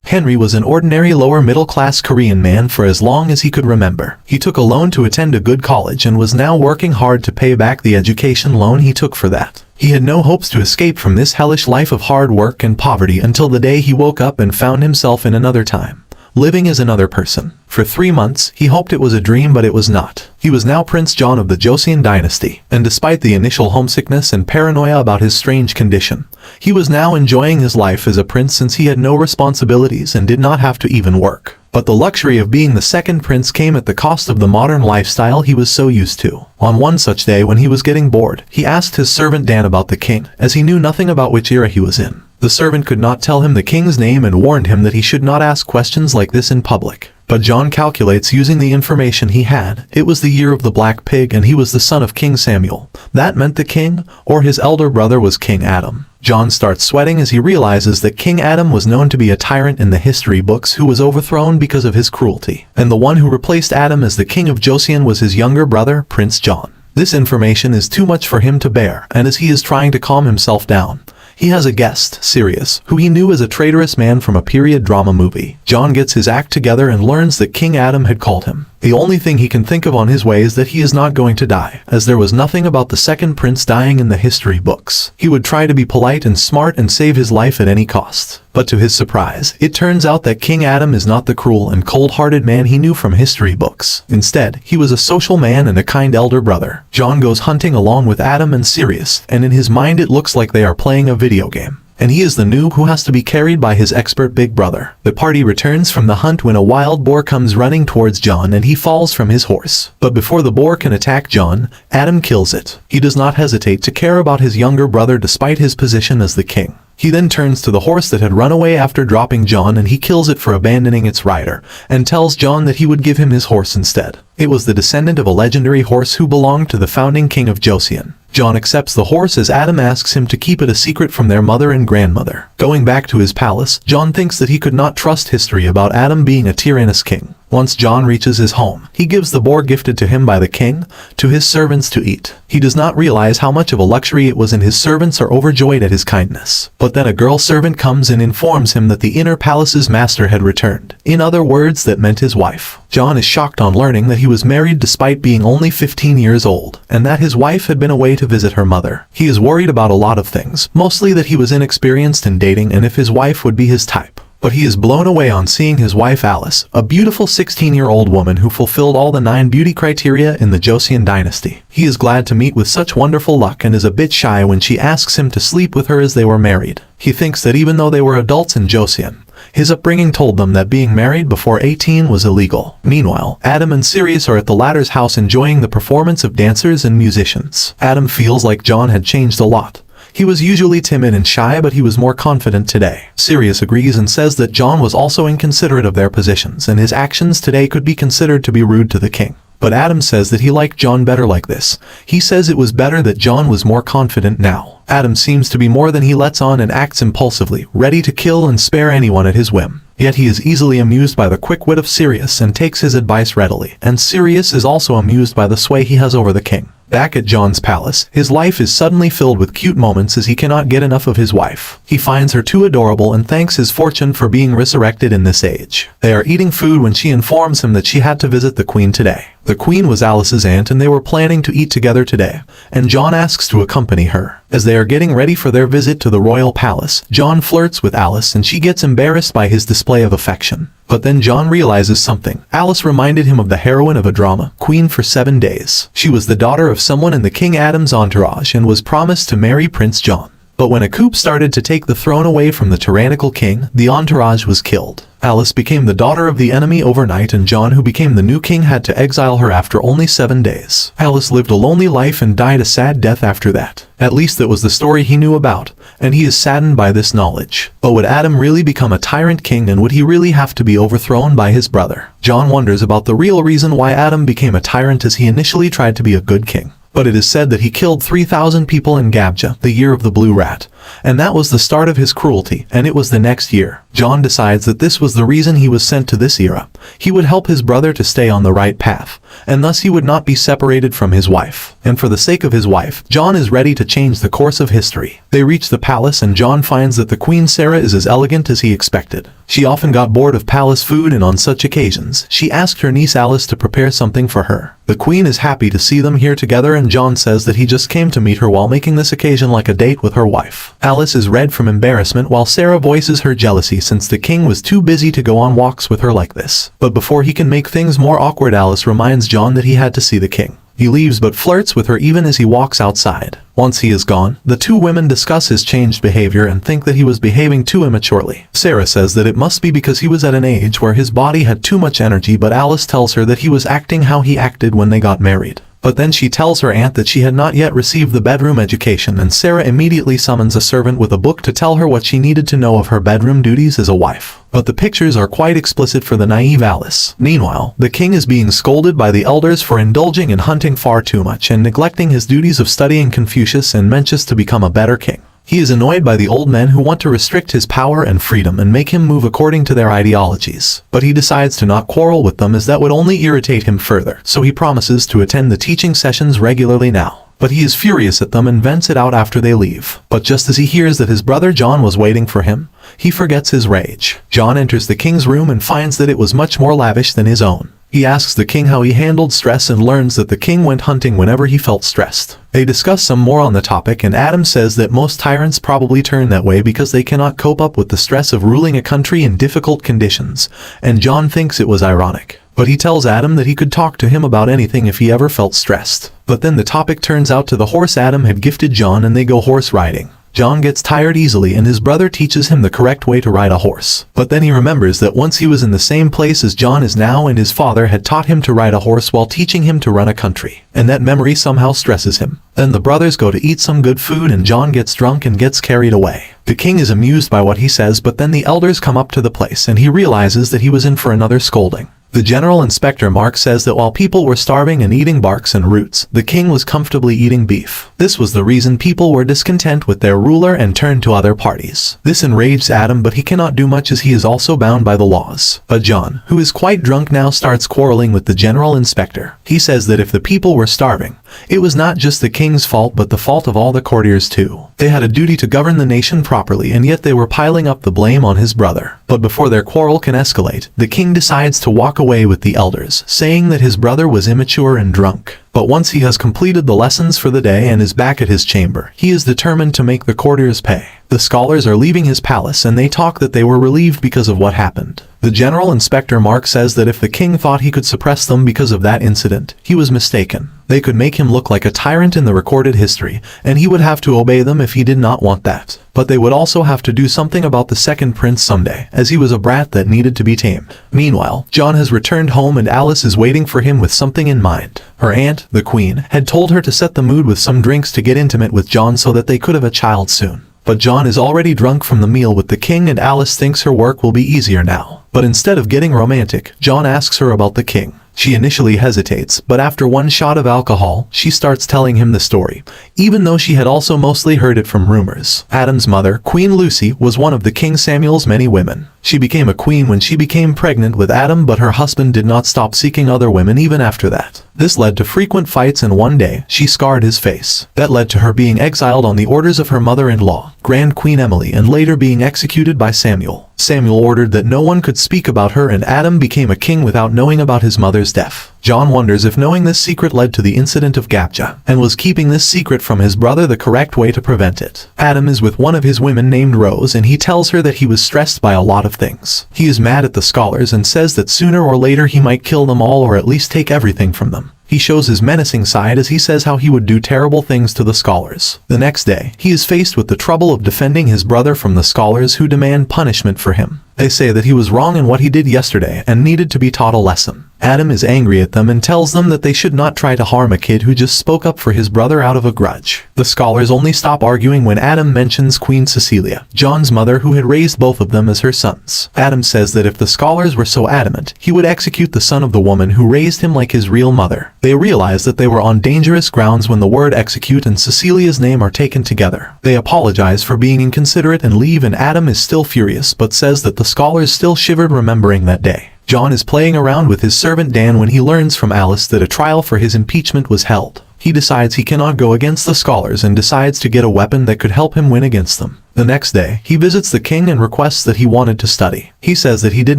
Henry was an ordinary lower-middle-class Korean man for as long as he could remember. He took a loan to attend a good college and was now working hard to pay back the education loan he took for that. He had no hopes to escape from this hellish life of hard work and poverty until the day he woke up and found himself in another time, living as another person. For 3 months, he hoped it was a dream, but it was not. He was now Prince John of the Joseon dynasty, and despite the initial homesickness and paranoia about his strange condition, he was now enjoying his life as a prince since he had no responsibilities and did not have to even work. But the luxury of being the second prince came at the cost of the modern lifestyle he was so used to. On one such day when he was getting bored, he asked his servant Dan about the king, as he knew nothing about which era he was in. The servant could not tell him the king's name and warned him that he should not ask questions like this in public. But John calculates using the information he had. It was the year of the Black Pig and he was the son of King Samuel. That meant the king, or his elder brother, was King Adam. John starts sweating as he realizes that King Adam was known to be a tyrant in the history books who was overthrown because of his cruelty. And the one who replaced Adam as the king of Joseon was his younger brother, Prince John. This information is too much for him to bear, and as he is trying to calm himself down, he has a guest, Sirius, who he knew as a traitorous man from a period drama movie. John gets his act together and learns that King Adam had called him. The only thing he can think of on his way is that he is not going to die, as there was nothing about the second prince dying in the history books. He would try to be polite and smart and save his life at any cost. But to his surprise, it turns out that King Adam is not the cruel and cold-hearted man he knew from history books. Instead, he was a social man and a kind elder brother. John goes hunting along with Adam and Sirius, and in his mind it looks like they are playing a video game. And he is the noob who has to be carried by his expert big brother. The party returns from the hunt when a wild boar comes running towards John and he falls from his horse. But before the boar can attack John, Adam kills it. He does not hesitate to care about his younger brother despite his position as the king. He then turns to the horse that had run away after dropping John and he kills it for abandoning its rider, and tells John that he would give him his horse instead. It was the descendant of a legendary horse who belonged to the founding king of Joseon. John accepts the horse as Adam asks him to keep it a secret from their mother and grandmother. Going back to his palace, John thinks that he could not trust history about Adam being a tyrannous king. Once John reaches his home, he gives the boar gifted to him by the king to his servants to eat. He does not realize how much of a luxury it was, and his servants are overjoyed at his kindness. But then a girl servant comes and informs him that the inner palace's master had returned. In other words, that meant his wife. John is shocked on learning that he was married despite being only 15 years old, and that his wife had been away to visit her mother. He is worried about a lot of things, mostly that he was inexperienced in dating and if his wife would be his type. But he is blown away on seeing his wife Alice, a beautiful 16-year-old woman who fulfilled all the 9 beauty criteria in the Joseon dynasty. He is glad to meet with such wonderful luck and is a bit shy when she asks him to sleep with her as they were married. He thinks that even though they were adults in Joseon, his upbringing told them that being married before 18 was illegal. Meanwhile, Adam and Sirius are at the latter's house enjoying the performance of dancers and musicians. Adam feels like John had changed a lot. He was usually timid and shy, but he was more confident today. Sirius agrees and says that John was also inconsiderate of their positions and his actions today could be considered to be rude to the king. But Adam says that he liked John better like this. He says it was better that John was more confident now. Adam seems to be more than he lets on and acts impulsively, ready to kill and spare anyone at his whim. Yet he is easily amused by the quick wit of Sirius and takes his advice readily. And Sirius is also amused by the sway he has over the king. Back at John's palace, his life is suddenly filled with cute moments as he cannot get enough of his wife. He finds her too adorable and thanks his fortune for being resurrected in this age. They are eating food when she informs him that she had to visit the queen today. The queen was Alice's aunt and they were planning to eat together today, and John asks to accompany her. As they are getting ready for their visit to the royal palace, John flirts with Alice and she gets embarrassed by his display of affection. But then John realizes something. Alice reminded him of the heroine of a drama, Queen for 7 Days. She was the daughter of someone in the King Adam's entourage and was promised to marry Prince John. But when a coup started to take the throne away from the tyrannical king, the entourage was killed. Alice became the daughter of the enemy overnight, and John, who became the new king, had to exile her after only 7 days. Alice lived a lonely life and died a sad death after that. At least that was the story he knew about, and he is saddened by this knowledge. But would Adam really become a tyrant king, and would he really have to be overthrown by his brother? John wonders about the real reason why Adam became a tyrant, as he initially tried to be a good king. but it is said that he killed 3,000 people in �𝐬, the year of the blue rat. And that was the start of his cruelty, and it was the next year. John decides that this was the reason he was sent to this era. He would help his brother to stay on the right path, and thus he would not be separated from his wife. And for the sake of his wife, John is ready to change the course of history. They reach the palace and John finds that the Queen Sarah is as elegant as he expected. She often got bored of palace food, and on such occasions, she asked her niece Alice to prepare something for her. The Queen is happy to see them here together, and John says that he just came to meet her while making this occasion like a date with her wife. Alice is red from embarrassment while Sarah voices her jealousy since the king was too busy to go on walks with her like this. But before he can make things more awkward, Alice reminds John that he had to see the king. He leaves but flirts with her even as he walks outside. Once he is gone, the two women discuss his changed behavior and think that he was behaving too immaturely. Sarah says that it must be because he was at an age where his body had too much energy, but Alice tells her that he was acting how he acted when they got married. But then she tells her aunt that she had not yet received the bedroom education, and Sarah immediately summons a servant with a book to tell her what she needed to know of her bedroom duties as a wife. But the pictures are quite explicit for the naive Alice. Meanwhile, the king is being scolded by the elders for indulging in hunting far too much and neglecting his duties of studying Confucius and Mencius to become a better king. He is annoyed by the old men who want to restrict his power and freedom and make him move according to their ideologies. But he decides to not quarrel with them, as that would only irritate him further, so he promises to attend the teaching sessions regularly now. But he is furious at them and vents it out after they leave. But just as he hears that his brother John was waiting for him, he forgets his rage. John enters the king's room and finds that it was much more lavish than his own. He asks the king how he handled stress and learns that the king went hunting whenever he felt stressed. They discuss some more on the topic, and Adam says that most tyrants probably turn that way because they cannot cope up with the stress of ruling a country in difficult conditions, and John thinks it was ironic. But he tells Adam that he could talk to him about anything if he ever felt stressed. But then the topic turns out to the horse Adam had gifted John, and they go horse riding. John gets tired easily and his brother teaches him the correct way to ride a horse. But then he remembers that once he was in the same place as John is now, and his father had taught him to ride a horse while teaching him to run a country. And that memory somehow stresses him. Then the brothers go to eat some good food and John gets drunk and gets carried away. The king is amused by what he says, but then the elders come up to the place and he realizes that he was in for another scolding. The General Inspector Mark says that while people were starving and eating barks and roots, the king was comfortably eating beef. This was the reason people were discontent with their ruler and turned to other parties. This enraged Adam, but he cannot do much as he is also bound by the laws. But John, who is quite drunk now, starts quarreling with the General Inspector. He says that if the people were starving, it was not just the king's fault but the fault of all the courtiers too. They had a duty to govern the nation properly, and yet they were piling up the blame on his brother. But before their quarrel can escalate, the king decides to walk away with the elders, saying that his brother was immature and drunk. But once he has completed the lessons for the day and is back at his chamber, he is determined to make the courtiers pay. The scholars are leaving his palace and they talk that they were relieved because of what happened. The General Inspector Mark says that if the king thought he could suppress them because of that incident, he was mistaken. They could make him look like a tyrant in the recorded history, and he would have to obey them if he did not want that. But they would also have to do something about the second prince someday, as he was a brat that needed to be tamed. Meanwhile, John has returned home and Alice is waiting for him with something in mind. Her aunt, the queen, had told her to set the mood with some drinks to get intimate with John so that they could have a child soon. But John is already drunk from the meal with the king, and Alice thinks her work will be easier now. But instead of getting romantic, John asks her about the king. She initially hesitates, but after one shot of alcohol, she starts telling him the story, even though she had also mostly heard it from rumors. Adam's mother, Queen Lucy, was one of the King Samuel's many women. She became a queen when she became pregnant with Adam, but her husband did not stop seeking other women even after that. This led to frequent fights, and one day, she scarred his face. That led to her being exiled on the orders of her mother-in-law, Grand Queen Emily, and later being executed by Samuel. Samuel ordered that no one could speak about her, and Adam became a king without knowing about his mother's death. John wonders if knowing this secret led to the incident of 𝐸, and was keeping this secret from his brother the correct way to prevent it. Adam is with one of his women named Rose, and he tells her that he was stressed by a lot of things. He is mad at the scholars and says that sooner or later he might kill them all, or at least take everything from them. He shows his menacing side as he says how he would do terrible things to the scholars. The next day, he is faced with the trouble of defending his brother from the scholars who demand punishment for him. They say that he was wrong in what he did yesterday and needed to be taught a lesson. Adam is angry at them and tells them that they should not try to harm a kid who just spoke up for his brother out of a grudge. The scholars only stop arguing when Adam mentions Queen Cecilia, John's mother, who had raised both of them as her sons. Adam says that if the scholars were so adamant, he would execute the son of the woman who raised him like his real mother. They realize that they were on dangerous grounds when the word execute and Cecilia's name are taken together. They apologize for being inconsiderate and leave, and Adam is still furious but says that the scholars still shivered remembering that day. John is playing around with his servant Dan when he learns from Alice that a trial for his impeachment was held. He decides he cannot go against the scholars and decides to get a weapon that could help him win against them. The next day, he visits the king and requests that he wanted to study. He says that he did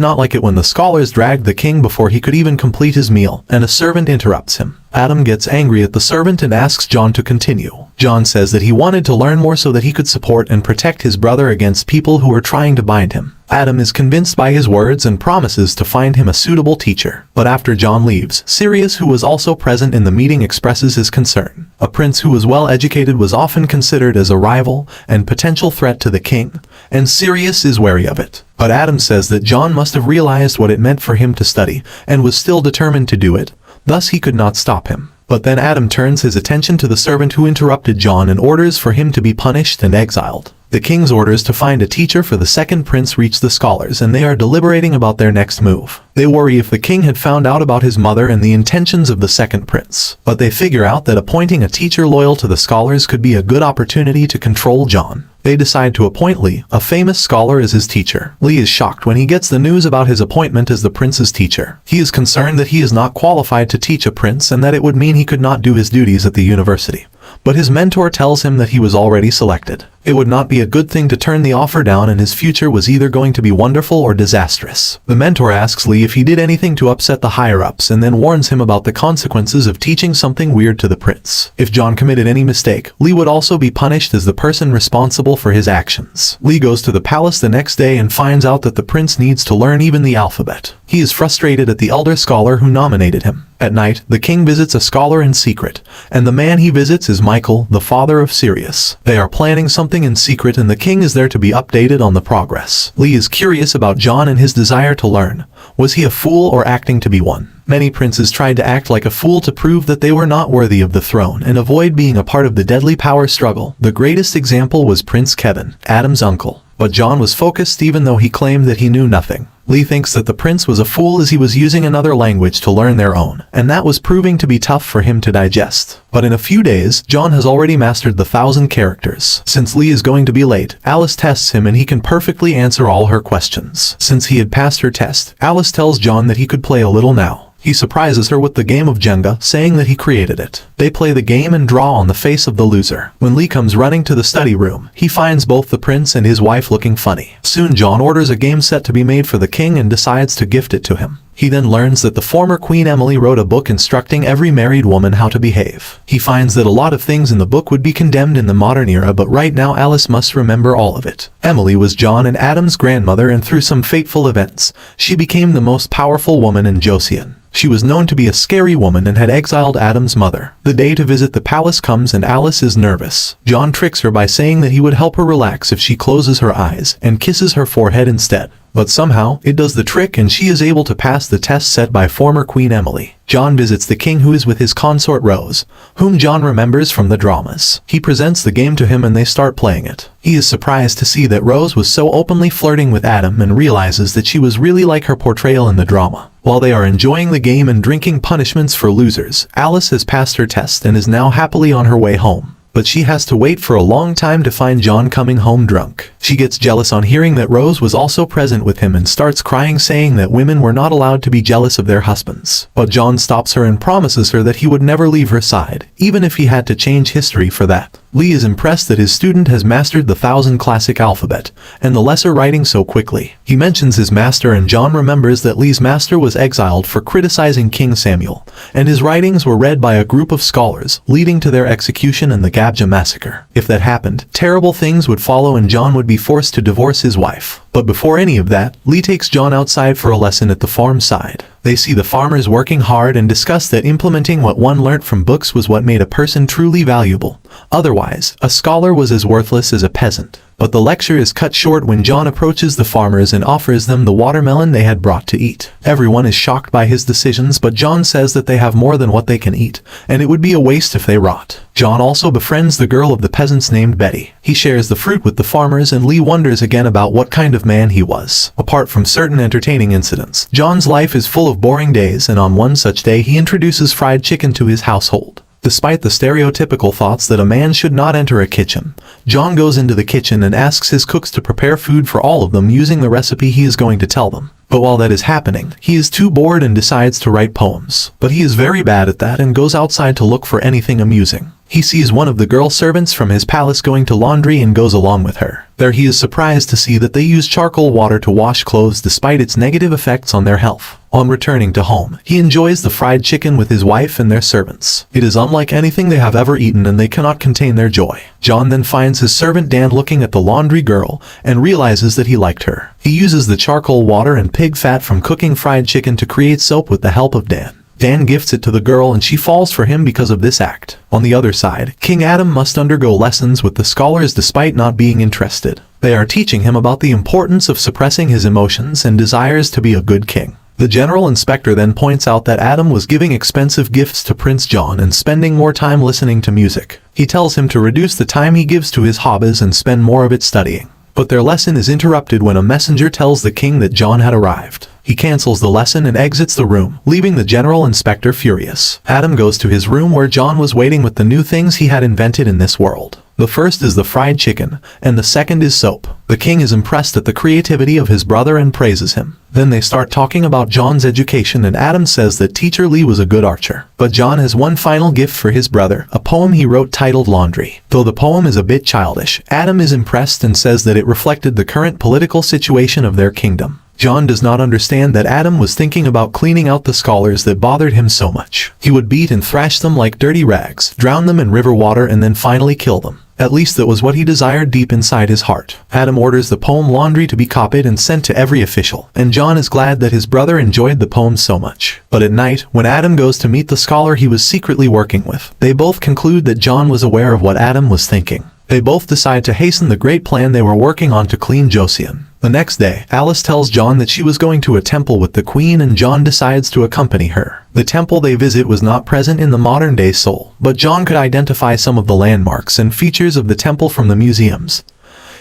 not like it when the scholars dragged the king before he could even complete his meal, and a servant interrupts him. Adam gets angry at the servant and asks John to continue. John says that he wanted to learn more so that he could support and protect his brother against people who were trying to bind him. Adam is convinced by his words and promises to find him a suitable teacher. But after John leaves, Sirius, who was also present in the meeting, expresses his concern. A prince who was well educated was often considered as a rival and potential threat to the king, and Sirius is wary of it. But Adam says that John must have realized what it meant for him to study and was still determined to do it, thus he could not stop him. But then Adam turns his attention to the servant who interrupted John and orders for him to be punished and exiled. The king's orders to find a teacher for the second prince reach the scholars, and they are deliberating about their next move. They worry if the king had found out about his mother and the intentions of the second prince. But they figure out that appointing a teacher loyal to the scholars could be a good opportunity to control John. They decide to appoint Lee, a famous scholar, as his teacher. Lee is shocked when he gets the news about his appointment as the prince's teacher. He is concerned that he is not qualified to teach a prince and that it would mean he could not do his duties at the university. But his mentor tells him that he was already selected. It would not be a good thing to turn the offer down, and his future was either going to be wonderful or disastrous. The mentor asks Lee if he did anything to upset the higher-ups and then warns him about the consequences of teaching something weird to the prince. If John committed any mistake, Lee would also be punished as the person responsible for his actions. Lee goes to the palace the next day and finds out that the prince needs to learn even the alphabet. He is frustrated at the elder scholar who nominated him. At night, the king visits a scholar in secret, and the man he visits is Michael, the father of Sirius. They are planning something in secret, and the king is there to be updated on the progress. Lee is curious about John and his desire to learn. Was he a fool or acting to be one? Many princes tried to act like a fool to prove that they were not worthy of the throne and avoid being a part of the deadly power struggle. The greatest example was Prince Kevin, Adam's uncle. But John was focused even though he claimed that he knew nothing. Lee thinks that the prince was a fool as he was using another language to learn their own, and that was proving to be tough for him to digest. But in a few days, John has already mastered the 1,000 characters. Since Lee is going to be late, Alice tests him and he can perfectly answer all her questions. Since he had passed her test, Alice tells John that he could play a little now. He surprises her with the game of Jenga, saying that he created it. They play the game and draw on the face of the loser. When Lee comes running to the study room, he finds both the prince and his wife looking funny. Soon John orders a game set to be made for the king and decides to gift it to him. He then learns that the former Queen Emily wrote a book instructing every married woman how to behave. He finds that a lot of things in the book would be condemned in the modern era, but right now Alice must remember all of it. Emily was John and Adam's grandmother, and through some fateful events, she became the most powerful woman in Joseon. She was known to be a scary woman and had exiled Adam's mother. The day to visit the palace comes and Alice is nervous. John tricks her by saying that he would help her relax if she closes her eyes and kisses her forehead instead. But somehow, it does the trick and she is able to pass the test set by former Queen Emily. John visits the king, who is with his consort Rose, whom John remembers from the dramas. He presents the game to him and they start playing it. He is surprised to see that Rose was so openly flirting with Adam and realizes that she was really like her portrayal in the drama. While they are enjoying the game and drinking punishments for losers, Alice has passed her test and is now happily on her way home. But she has to wait for a long time to find John coming home drunk. She gets jealous on hearing that Rose was also present with him and starts crying, saying that women were not allowed to be jealous of their husbands. But John stops her and promises her that he would never leave her side, even if he had to change history for that. Lee is impressed that his student has mastered the 1,000 classic alphabet and the lesser writing so quickly. He mentions his master and John remembers that Lee's master was exiled for criticizing King Samuel, and his writings were read by a group of scholars, leading to their execution in the Gabja massacre. If that happened, terrible things would follow and John would be forced to divorce his wife. But before any of that, Lee takes John outside for a lesson at the farm side. They see the farmers working hard and discuss that implementing what one learnt from books was what made a person truly valuable. Otherwise, a scholar was as worthless as a peasant. But the lecture is cut short when John approaches the farmers and offers them the watermelon they had brought to eat. Everyone is shocked by his decisions, but John says that they have more than what they can eat, and it would be a waste if they rot. John also befriends the girl of the peasants named Betty. He shares the fruit with the farmers, and Lee wonders again about what kind of man he was. Apart from certain entertaining incidents, John's life is full of boring days, and on one such day he introduces fried chicken to his household. Despite the stereotypical thoughts that a man should not enter a kitchen, John goes into the kitchen and asks his cooks to prepare food for all of them using the recipe he is going to tell them. But while that is happening, he is too bored and decides to write poems. But he is very bad at that and goes outside to look for anything amusing. He sees one of the girl servants from his palace going to laundry and goes along with her. There he is surprised to see that they use charcoal water to wash clothes despite its negative effects on their health. On returning to home, he enjoys the fried chicken with his wife and their servants. It is unlike anything they have ever eaten and they cannot contain their joy. John then finds his servant Dan looking at the laundry girl and realizes that he liked her. He uses the charcoal water and pig fat from cooking fried chicken to create soap with the help of Dan. Dan gifts it to the girl and she falls for him because of this act. On the other side, King Adam must undergo lessons with the scholars despite not being interested. They are teaching him about the importance of suppressing his emotions and desires to be a good king. The general inspector then points out that Adam was giving expensive gifts to Prince John and spending more time listening to music. He tells him to reduce the time he gives to his hobbies and spend more of it studying. But their lesson is interrupted when a messenger tells the king that John had arrived. He cancels the lesson and exits the room, leaving the general inspector furious. Adam goes to his room where John was waiting with the new things he had invented in this world. The first is the fried chicken, and the second is soap. The king is impressed at the creativity of his brother and praises him. Then they start talking about John's education and Adam says that teacher Lee was a good archer. But John has one final gift for his brother, a poem he wrote titled Laundry. Though the poem is a bit childish, Adam is impressed and says that it reflected the current political situation of their kingdom. John does not understand that Adam was thinking about cleaning out the scholars that bothered him so much. He would beat and thrash them like dirty rags, drown them in river water and then finally kill them. At least that was what he desired deep inside his heart. Adam orders the poem Laundry to be copied and sent to every official, and John is glad that his brother enjoyed the poem so much. But at night, when Adam goes to meet the scholar he was secretly working with, they both conclude that John was aware of what Adam was thinking. They both decide to hasten the great plan they were working on to clean Joseon. The next day, Alice tells John that she was going to a temple with the queen and John decides to accompany her. The temple they visit was not present in the modern-day Seoul, but John could identify some of the landmarks and features of the temple from the museums.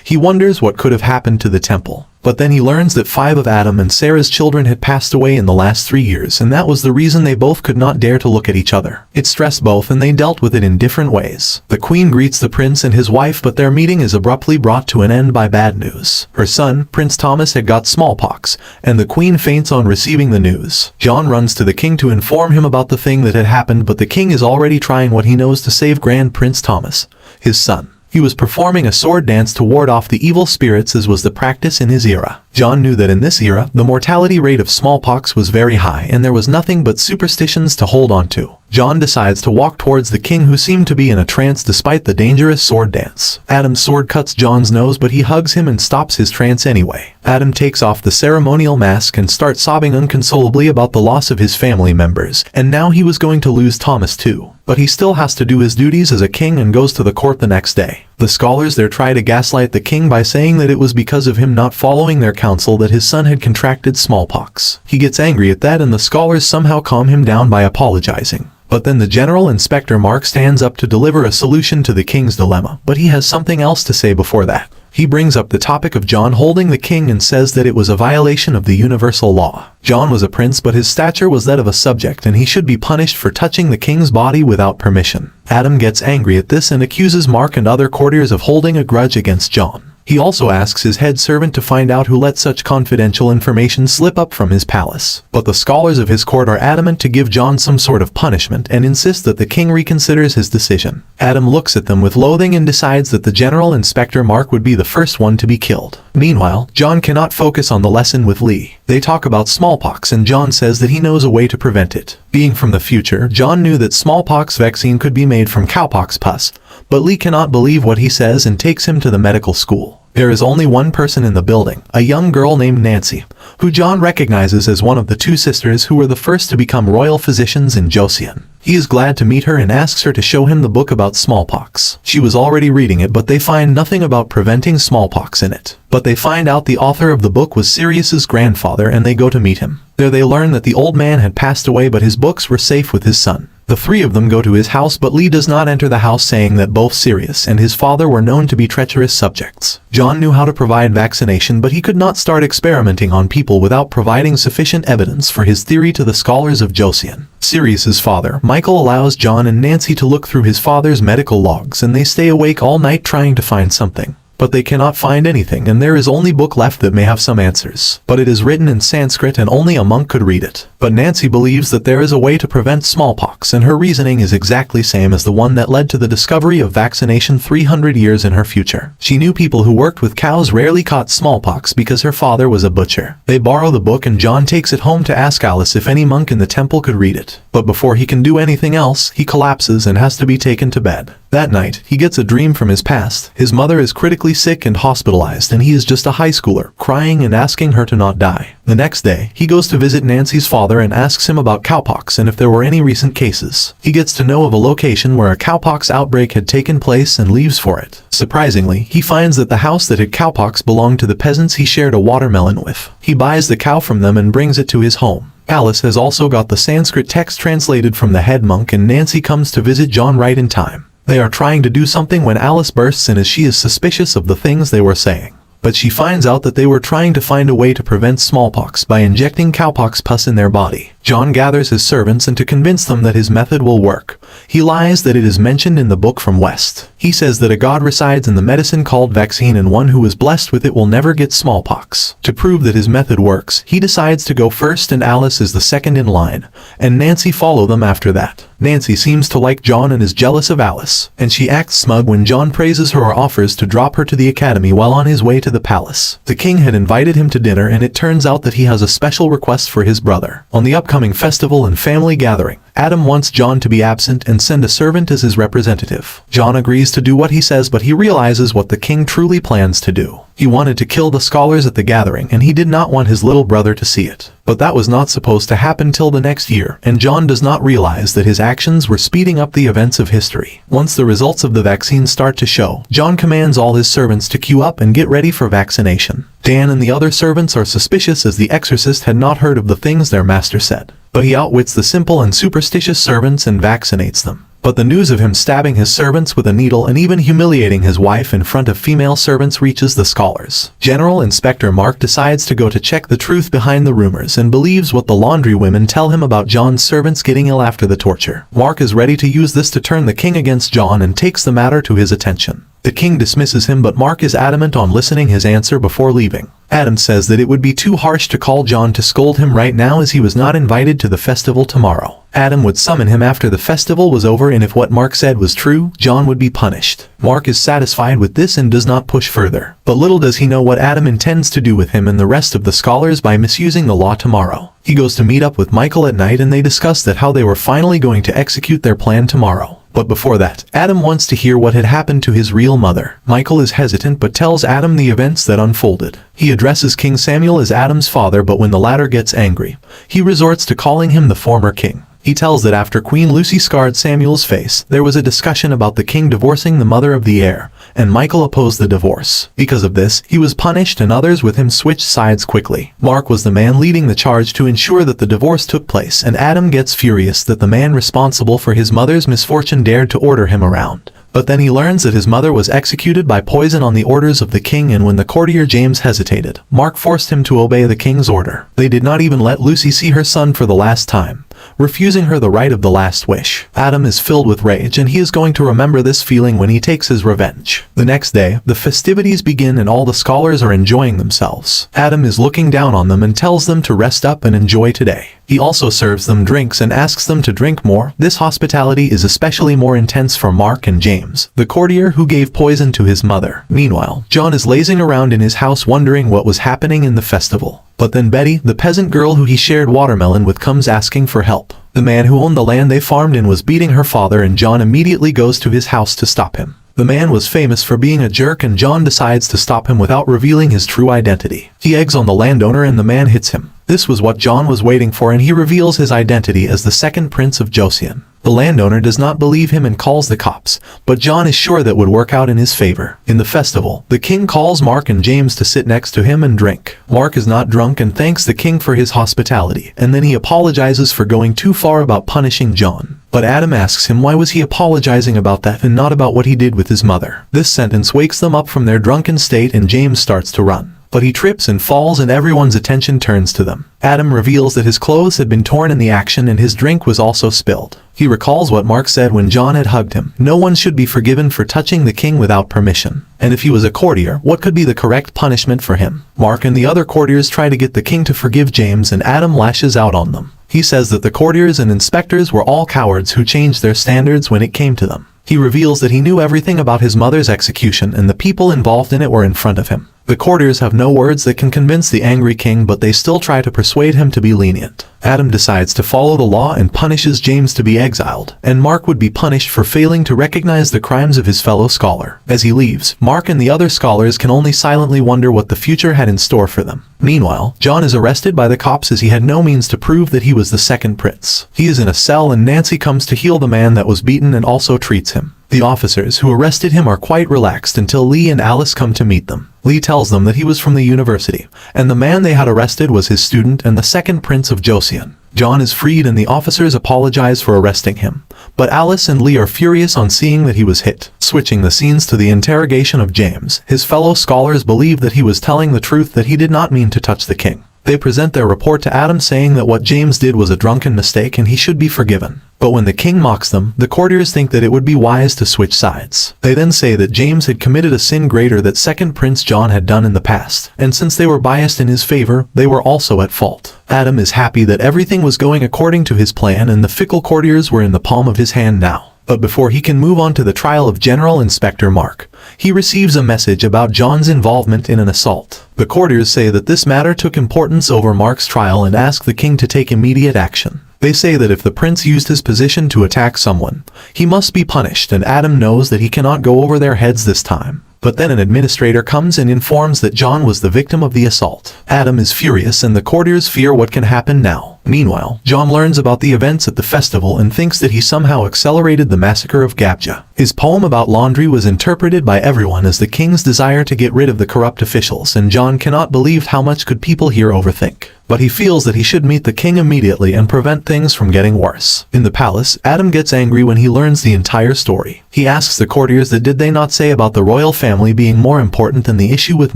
He wonders what could have happened to the temple. But then he learns that 5 of Adam and Sarah's children had passed away in the last 3 years, and that was the reason they both could not dare to look at each other. It stressed both and they dealt with it in different ways. The queen greets the prince and his wife, but their meeting is abruptly brought to an end by bad news. Her son, Prince Thomas, had got smallpox, and the queen faints on receiving the news. John runs to the king to inform him about the thing that had happened, but the king is already trying what he knows to save Grand Prince Thomas, his son. He was performing a sword dance to ward off the evil spirits as was the practice in his era. John knew that in this era, the mortality rate of smallpox was very high and there was nothing but superstitions to hold on to. John decides to walk towards the king who seemed to be in a trance despite the dangerous sword dance. Adam's sword cuts John's nose but he hugs him and stops his trance anyway. Adam takes off the ceremonial mask and starts sobbing inconsolably about the loss of his family members, and now he was going to lose Thomas too. But he still has to do his duties as a king and goes to the court the next day. The scholars there try to gaslight the king by saying that it was because of him not following their counsel that his son had contracted smallpox. He gets angry at that and the scholars somehow calm him down by apologizing. But then the General Inspector Mark stands up to deliver a solution to the king's dilemma, but he has something else to say before that. He brings up the topic of John holding the king and says that it was a violation of the universal law. John was a prince but his stature was that of a subject and he should be punished for touching the king's body without permission. Adam gets angry at this and accuses Mark and other courtiers of holding a grudge against John. He also asks his head servant to find out who let such confidential information slip up from his palace. But the scholars of his court are adamant to give John some sort of punishment and insist that the king reconsiders his decision. Adam looks at them with loathing and decides that the General Inspector Mark would be the first one to be killed. Meanwhile, John cannot focus on the lesson with Lee. They talk about smallpox and John says that he knows a way to prevent it. Being from the future, John knew that smallpox vaccine could be made from cowpox pus, but Lee cannot believe what he says and takes him to the medical school. There is only one person in the building, a young girl named Nancy, who John recognizes as one of the two sisters who were the first to become royal physicians in Joseon. He is glad to meet her and asks her to show him the book about smallpox. She was already reading it, but they find nothing about preventing smallpox in it. But they find out the author of the book was Sirius's grandfather, and they go to meet him. There they learn that the old man had passed away, but his books were safe with his son. The three of them go to his house, but Lee does not enter the house, saying that both Sirius and his father were known to be treacherous subjects. John knew how to provide vaccination, but he could not start experimenting on people without providing sufficient evidence for his theory to the scholars of Joseon. Sirius's father, Michael, allows John and Nancy to look through his father's medical logs, and they stay awake all night trying to find something. But they cannot find anything, and there is only book left that may have some answers. But it is written in Sanskrit and only a monk could read it. But Nancy believes that there is a way to prevent smallpox, and her reasoning is exactly same as the one that led to the discovery of vaccination 300 years in her future. She knew people who worked with cows rarely caught smallpox because her father was a butcher. They borrow the book, and John takes it home to ask Alice if any monk in the temple could read it. But before he can do anything else, he collapses and has to be taken to bed. That night, he gets a dream from his past. His mother is critically sick and hospitalized, and he is just a high schooler, crying and asking her to not die. The next day, he goes to visit Nancy's father and asks him about cowpox and if there were any recent cases. He gets to know of a location where a cowpox outbreak had taken place and leaves for it. Surprisingly, he finds that the house that had cowpox belonged to the peasants he shared a watermelon with. He buys the cow from them and brings it to his home. Alice has also got the Sanskrit text translated from the head monk, and Nancy comes to visit John right in time. They are trying to do something when Alice bursts in, as she is suspicious of the things they were saying. But she finds out that they were trying to find a way to prevent smallpox by injecting cowpox pus in their body. John gathers his servants and to convince them that his method will work, he lies that it is mentioned in the book from West. He says that a god resides in the medicine called vaccine, and one who is blessed with it will never get smallpox. To prove that his method works, he decides to go first, and Alice is the second in line, and Nancy follow them after that. Nancy seems to like John and is jealous of Alice, and she acts smug when John praises her or offers to drop her to the academy while on his way to the palace. The king had invited him to dinner, and it turns out that he has a special request for his brother. On the upcoming festival and family gathering, Adam wants John to be absent and send a servant as his representative. John agrees to do what he says, but he realizes what the king truly plans to do. He wanted to kill the scholars at the gathering, and he did not want his little brother to see it. But that was not supposed to happen till the next year, and John does not realize that his actions were speeding up the events of history. Once the results of the vaccine start to show, John commands all his servants to queue up and get ready for vaccination. Dan and the other servants are suspicious, as the exorcist had not heard of the things their master said. But he outwits the simple and superstitious servants and vaccinates them. But the news of him stabbing his servants with a needle and even humiliating his wife in front of female servants reaches the scholars. General Inspector Mark decides to go to check the truth behind the rumors and believes what the laundry women tell him about John's servants getting ill after the torture. Mark is ready to use this to turn the king against John and takes the matter to his attention. The king dismisses him, but Mark is adamant on listening his answer before leaving. Adam says that it would be too harsh to call John to scold him right now, as he was not invited to the festival tomorrow. Adam would summon him after the festival was over, and if what Mark said was true, John would be punished. Mark is satisfied with this and does not push further. But little does he know what Adam intends to do with him and the rest of the scholars by misusing the law tomorrow. He goes to meet up with Michael at night, and they discuss that how they were finally going to execute their plan tomorrow. But before that, Adam wants to hear what had happened to his real mother. Michael is hesitant but tells Adam the events that unfolded. He addresses King Samuel as Adam's father, but when the latter gets angry, he resorts to calling him the former king. He tells that after Queen Lucy scarred Samuel's face, there was a discussion about the king divorcing the mother of the heir, and Michael opposed the divorce. Because of this, he was punished, and others with him switched sides quickly. Mark was the man leading the charge to ensure that the divorce took place, and Adam gets furious that the man responsible for his mother's misfortune dared to order him around. But then he learns that his mother was executed by poison on the orders of the king, and when the courtier James hesitated, Mark forced him to obey the king's order. They did not even let Lucy see her son for the last time, refusing her the right of the last wish. Adam is filled with rage, and he is going to remember this feeling when he takes his revenge. The next day, the festivities begin and all the scholars are enjoying themselves. Adam is looking down on them and tells them to rest up and enjoy today. He also serves them drinks and asks them to drink more. This hospitality is especially more intense for Mark and James, the courtier who gave poison to his mother. Meanwhile, John is lazing around in his house wondering what was happening in the festival. But then Betty, the peasant girl who he shared watermelon with, comes asking for help. The man who owned the land they farmed in was beating her father, and John immediately goes to his house to stop him. The man was famous for being a jerk, and John decides to stop him without revealing his true identity. He eggs on the landowner and the man hits him. This was what John was waiting for, and he reveals his identity as the second prince of 𝐇𝐚𝐧𝐢'𝐬. The landowner does not believe him and calls the cops, but John is sure that would work out in his favor. In the festival, the king calls Mark and James to sit next to him and drink. Mark is not drunk and thanks the king for his hospitality, and then he apologizes for going too far about punishing John. But Adam asks him why was he apologizing about that and not about what he did with his mother. This sentence wakes them up from their drunken state and James starts to run. But he trips and falls and everyone's attention turns to them. Adam reveals that his clothes had been torn in the action and his drink was also spilled. He recalls what Mark said when John had hugged him. No one should be forgiven for touching the king without permission. And if he was a courtier, what could be the correct punishment for him? Mark and the other courtiers try to get the king to forgive James and Adam lashes out on them. He says that the courtiers and inspectors were all cowards who changed their standards when it came to them. He reveals that he knew everything about his mother's execution and the people involved in it were in front of him. The courtiers have no words that can convince the angry king, but they still try to persuade him to be lenient. Adam decides to follow the law and punishes James to be exiled, and Mark would be punished for failing to recognize the crimes of his fellow scholar. As he leaves, Mark and the other scholars can only silently wonder what the future had in store for them. Meanwhile, John is arrested by the cops as he had no means to prove that he was the second prince. He is in a cell and Nancy comes to heal the man that was beaten and also treats him. The officers who arrested him are quite relaxed until Lee and Alice come to meet them. Lee tells them that he was from the university, and the man they had arrested was his student and the second prince of 𝐇𝐚𝐧𝐢'𝐬. John is freed and the officers apologize for arresting him, but Alice and Lee are furious on seeing that he was hit. Switching the scenes to the interrogation of James, his fellow scholars believe that he was telling the truth, that he did not mean to touch the king. They present their report to Adam saying that what James did was a drunken mistake and he should be forgiven. But when the king mocks them, the courtiers think that it would be wise to switch sides. They then say that James had committed a sin greater that second prince John had done in the past, and since they were biased in his favor, they were also at fault. Adam is happy that everything was going according to his plan and the fickle courtiers were in the palm of his hand now. But before he can move on to the trial of General Inspector Mark, he receives a message about John's involvement in an assault. The courtiers say that this matter took importance over Mark's trial and ask the king to take immediate action. They say that if the prince used his position to attack someone, he must be punished, and Adam knows that he cannot go over their heads this time. But then an administrator comes and informs that John was the victim of the assault. Adam is furious and the courtiers fear what can happen now. Meanwhile, John learns about the events at the festival and thinks that he somehow accelerated the massacre of 𝐺𝐺𝐻. His poem about laundry was interpreted by everyone as the king's desire to get rid of the corrupt officials, and John cannot believe how much could people here overthink. But he feels that he should meet the king immediately and prevent things from getting worse. In the palace, Adam gets angry when he learns the entire story. He asks the courtiers that did they not say about the royal family being more important than the issue with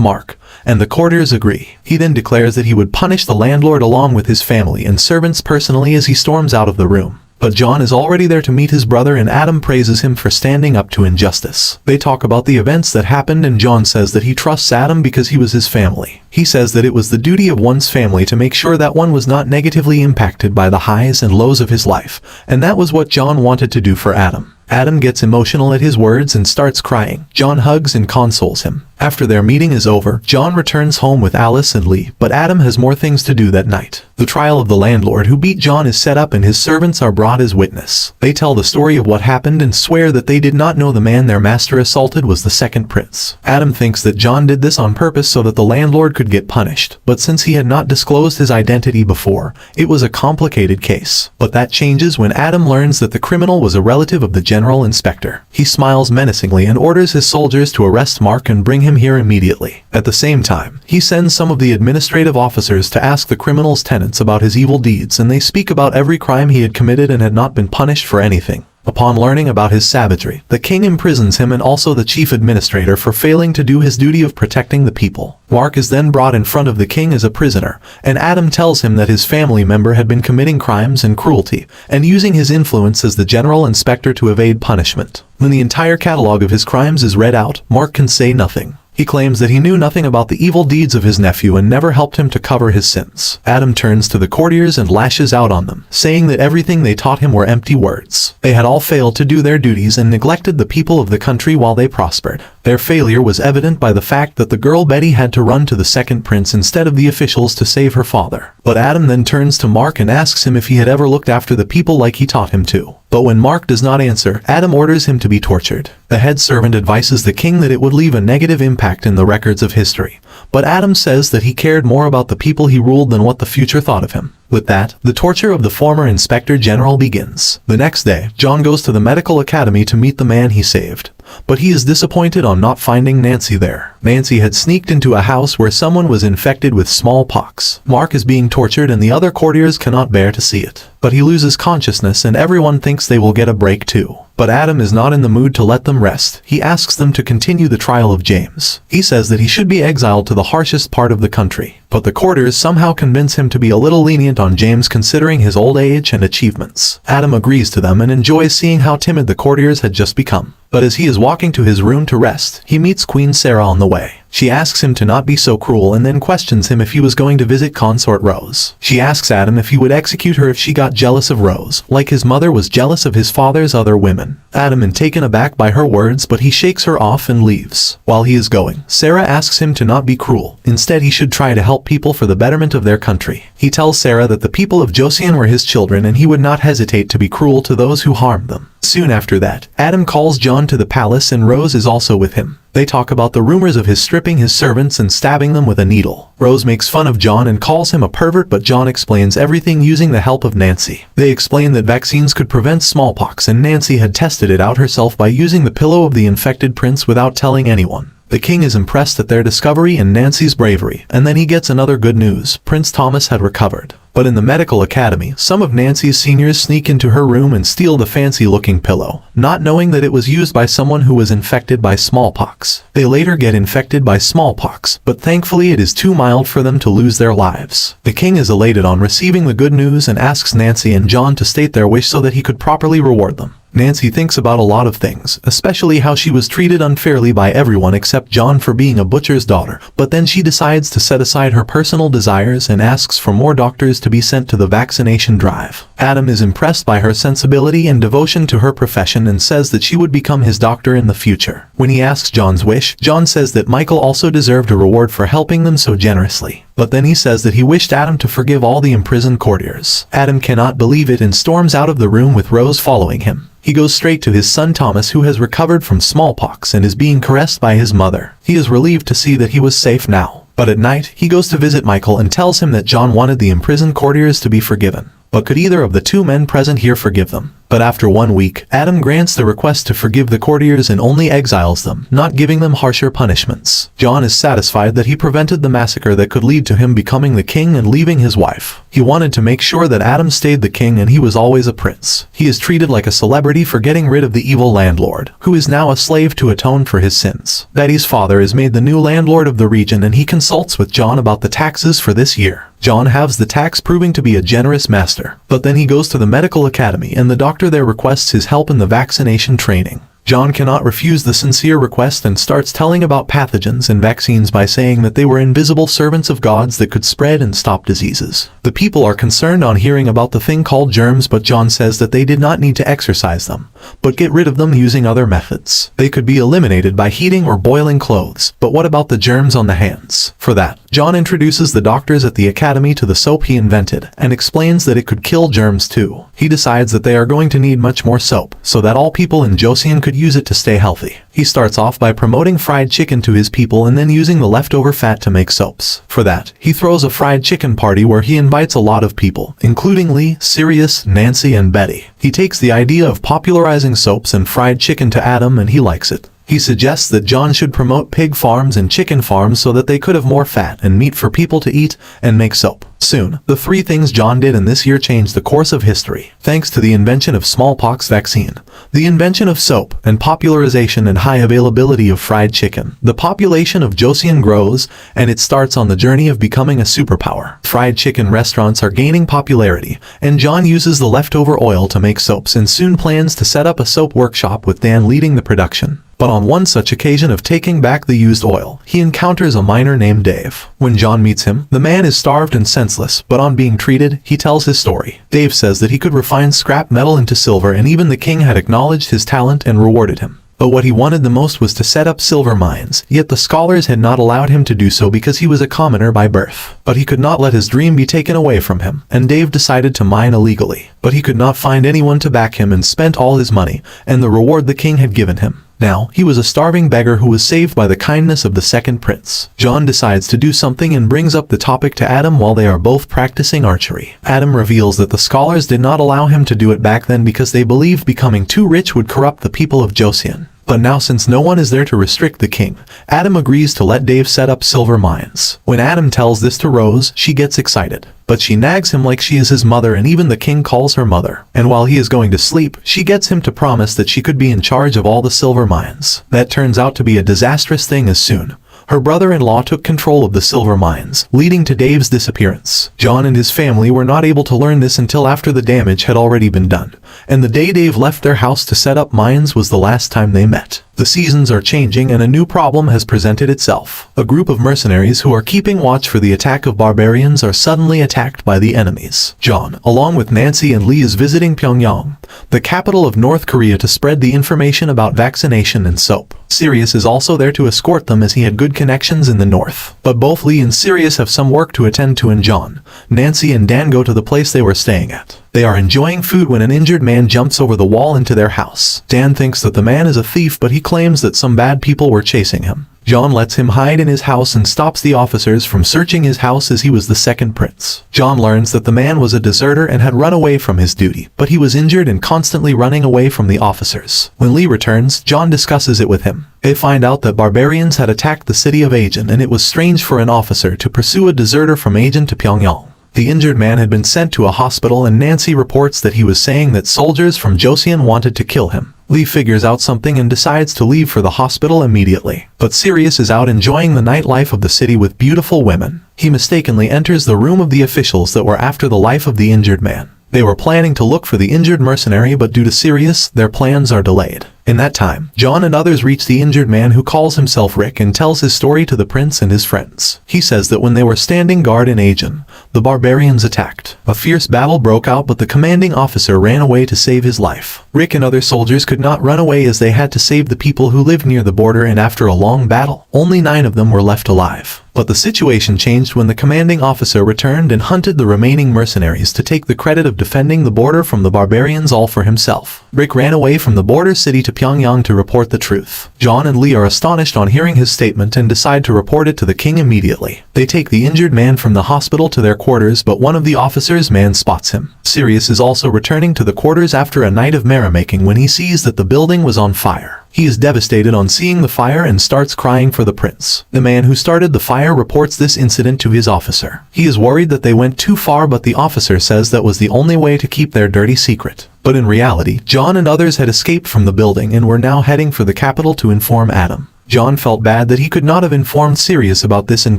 Mark, and the courtiers agree. He then declares that he would punish the landlord along with his family and servants personally as he storms out of the room. But John is already there to meet his brother and Adam praises him for standing up to injustice. They talk about the events that happened and John says that he trusts Adam because he was his family. He says that it was the duty of one's family to make sure that one was not negatively impacted by the highs and lows of his life, and that was what John wanted to do for Adam. Adam gets emotional at his words and starts crying. John hugs and consoles him. After their meeting is over, John returns home with Alice and Lee, but Adam has more things to do that night. The trial of the landlord who beat John is set up and his servants are brought as witness. They tell the story of what happened and swear that they did not know the man their master assaulted was the second prince. Adam thinks that John did this on purpose so that the landlord could get punished, but since he had not disclosed his identity before, it was a complicated case. But that changes when Adam learns that the criminal was a relative of the general inspector. He smiles menacingly and orders his soldiers to arrest Mark and bring him here immediately. At the same time, he sends some of the administrative officers to ask the criminal's tenants about his evil deeds, and they speak about every crime he had committed and had not been punished for anything. Upon learning about his savagery, the king imprisons him and also the chief administrator for failing to do his duty of protecting the people. Mark is then brought in front of the king as a prisoner, and Adam tells him that his family member had been committing crimes and cruelty, and using his influence as the general inspector to evade punishment. When the entire catalog of his crimes is read out, Mark can say nothing. He claims that he knew nothing about the evil deeds of his nephew and never helped him to cover his sins. Adam turns to the courtiers and lashes out on them, saying that everything they taught him were empty words. They had all failed to do their duties and neglected the people of the country while they prospered. Their failure was evident by the fact that the girl Betty had to run to the second prince instead of the officials to save her father. But Adam then turns to Mark and asks him if he had ever looked after the people like he taught him to. But when Mark does not answer, Adam orders him to be tortured. The head servant advises the king that it would leave a negative impact in the records of history. But Adam says that he cared more about the people he ruled than what the future thought of him. With that, the torture of the former inspector general begins. The next day, John goes to the medical academy to meet the man he saved. But he is disappointed on not finding Nancy there. Nancy had sneaked into a house where someone was infected with smallpox. Mark is being tortured and the other courtiers cannot bear to see it. But he loses consciousness and everyone thinks they will get a break too. But Adam is not in the mood to let them rest. He asks them to continue the trial of James. He says that he should be exiled to the harshest part of the country. But the courtiers somehow convince him to be a little lenient on James considering his old age and achievements. Adam agrees to them and enjoys seeing how timid the courtiers had just become. But as he is walking to his room to rest, he meets Queen Sarah on the way. She asks him to not be so cruel and then questions him if he was going to visit consort Rose. She asks Adam if he would execute her if she got jealous of Rose, like his mother was jealous of his father's other women. Adam is taken aback by her words, but he shakes her off and leaves. While he is going, Sarah asks him to not be cruel. Instead, he should try to help people for the betterment of their country. He tells Sarah that the people of Joseon were his children and he would not hesitate to be cruel to those who harmed them. Soon after that, Adam calls John to the palace and Rose is also with him. They talk about the rumors of his stripping his servants and stabbing them with a needle. Rose makes fun of John and calls him a pervert, but John explains everything using the help of Nancy. They explain that vaccines could prevent smallpox and Nancy had tested it out herself by using the pillow of the infected prince without telling anyone. The king is impressed at their discovery and Nancy's bravery, and then he gets another good news. Prince Thomas had recovered. But in the medical academy, some of Nancy's seniors sneak into her room and steal the fancy-looking pillow, not knowing that it was used by someone who was infected by smallpox. They later get infected by smallpox, but thankfully it is too mild for them to lose their lives. The king is elated on receiving the good news and asks Nancy and John to state their wish so that he could properly reward them. Nancy thinks about a lot of things, especially how she was treated unfairly by everyone except John for being a butcher's daughter, but then she decides to set aside her personal desires and asks for more doctors to be sent to the vaccination drive. Adam is impressed by her sensibility and devotion to her profession and says that she would become his doctor in the future. When he asks John's wish, John says that Michael also deserved a reward for helping them so generously. But then he says that he wished Adam to forgive all the imprisoned courtiers. Adam cannot believe it and storms out of the room with Rose following him. He goes straight to his son Thomas, who has recovered from smallpox and is being caressed by his mother. He is relieved to see that he was safe now. But at night, he goes to visit Michael and tells him that John wanted the imprisoned courtiers to be forgiven. But could either of the two men present here forgive them? But after 1 week, Adam grants the request to forgive the courtiers and only exiles them, not giving them harsher punishments. John is satisfied that he prevented the massacre that could lead to him becoming the king and leaving his wife. He wanted to make sure that Adam stayed the king and he was always a prince. He is treated like a celebrity for getting rid of the evil landlord, who is now a slave to atone for his sins. Betty's father is made the new landlord of the region and he consults with John about the taxes for this year. John halves the tax, proving to be a generous master. But then he goes to the medical academy and the doctor there requests his help in the vaccination training. John cannot refuse the sincere request and starts telling about pathogens and vaccines by saying that they were invisible servants of gods that could spread and stop diseases. The people are concerned on hearing about the thing called germs, but John says that they did not need to exorcise them, but get rid of them using other methods. They could be eliminated by heating or boiling clothes, but what about the germs on the hands? For that, John introduces the doctors at the academy to the soap he invented and explains that it could kill germs too. He decides that they are going to need much more soap, so that all people in Joseon could use it to stay healthy. He starts off by promoting fried chicken to his people and then using the leftover fat to make soaps. For that, he throws a fried chicken party where he invites a lot of people, including Lee, Sirius, Nancy, and Betty. He takes the idea of popularizing soaps and fried chicken to Adam and he likes it. He suggests that John should promote pig farms and chicken farms so that they could have more fat and meat for people to eat and make soap. Soon, the 3 things John did in this year changed the course of history. Thanks to the invention of smallpox vaccine, the invention of soap, and popularization and high availability of fried chicken, the population of Joseon grows, and it starts on the journey of becoming a superpower. Fried chicken restaurants are gaining popularity, and John uses the leftover oil to make soaps and soon plans to set up a soap workshop with Dan leading the production. But on one such occasion of taking back the used oil, he encounters a miner named Dave. When John meets him, the man is starved and senseless, but on being treated, he tells his story. Dave says that he could refine scrap metal into silver and even the king had acknowledged his talent and rewarded him. But what he wanted the most was to set up silver mines, yet the scholars had not allowed him to do so because he was a commoner by birth. But he could not let his dream be taken away from him, and Dave decided to mine illegally. But he could not find anyone to back him and spent all his money, and the reward the king had given him. Now, he was a starving beggar who was saved by the kindness of the second prince. John decides to do something and brings up the topic to Adam while they are both practicing archery. Adam reveals that the scholars did not allow him to do it back then because they believed becoming too rich would corrupt the people of Joseon. But now, since no one is there to restrict the king, Adam agrees to let Dave set up silver mines. When Adam tells this to Rose, she gets excited. But she nags him like she is his mother, and even the king calls her mother. And while he is going to sleep, she gets him to promise that she could be in charge of all the silver mines. That turns out to be a disastrous thing as soon her brother-in-law took control of the silver mines, leading to Dave's disappearance. John and his family were not able to learn this until after the damage had already been done, and the day Dave left their house to set up mines was the last time they met. The seasons are changing and a new problem has presented itself. A group of mercenaries who are keeping watch for the attack of barbarians are suddenly attacked by the enemies. John, along with Nancy and Lee, is visiting Pyongyang, the capital of North Korea, to spread the information about vaccination and soap. Sirius is also there to escort them as he had good connections in the north. But both Lee and Sirius have some work to attend to, and John, Nancy and Dan go to the place they were staying at. They are enjoying food when an injured man jumps over the wall into their house. Dan thinks that the man is a thief, but he claims that some bad people were chasing him. John lets him hide in his house and stops the officers from searching his house as he was the second prince. John learns that the man was a deserter and had run away from his duty, but he was injured and constantly running away from the officers. When Lee returns, John discusses it with him. They find out that barbarians had attacked the city of 𝐸, and it was strange for an officer to pursue a deserter from 𝐸 to Pyongyang. The injured man had been sent to a hospital, and Nancy reports that he was saying that soldiers from Joseon wanted to kill him. Lee figures out something and decides to leave for the hospital immediately. But Sirius is out enjoying the nightlife of the city with beautiful women. He mistakenly enters the room of the officials that were after the life of the injured man. They were planning to look for the injured mercenary, but due to Sirius, their plans are delayed. In that time, John and others reach the injured man, who calls himself Rick and tells his story to the prince and his friends. He says that when they were standing guard in 𝐸, the barbarians attacked. A fierce battle broke out, but the commanding officer ran away to save his life. Rick and other soldiers could not run away as they had to save the people who lived near the border, and after a long battle, only 9 of them were left alive. But the situation changed when the commanding officer returned and hunted the remaining mercenaries to take the credit of defending the border from the barbarians all for himself. Rick ran away from the border city to Pyongyang to report the truth. John and Lee are astonished on hearing his statement and decide to report it to the king immediately. They take the injured man from the hospital to their quarters, but one of the officers' men spots him. Sirius is also returning to the quarters after a night of merrymaking when he sees that the building was on fire. He is devastated on seeing the fire and starts crying for the prince. The man who started the fire reports this incident to his officer. He is worried that they went too far, but the officer says that was the only way to keep their dirty secret. But in reality, John and others had escaped from the building and were now heading for the capital to inform Adam. John felt bad that he could not have informed Sirius about this in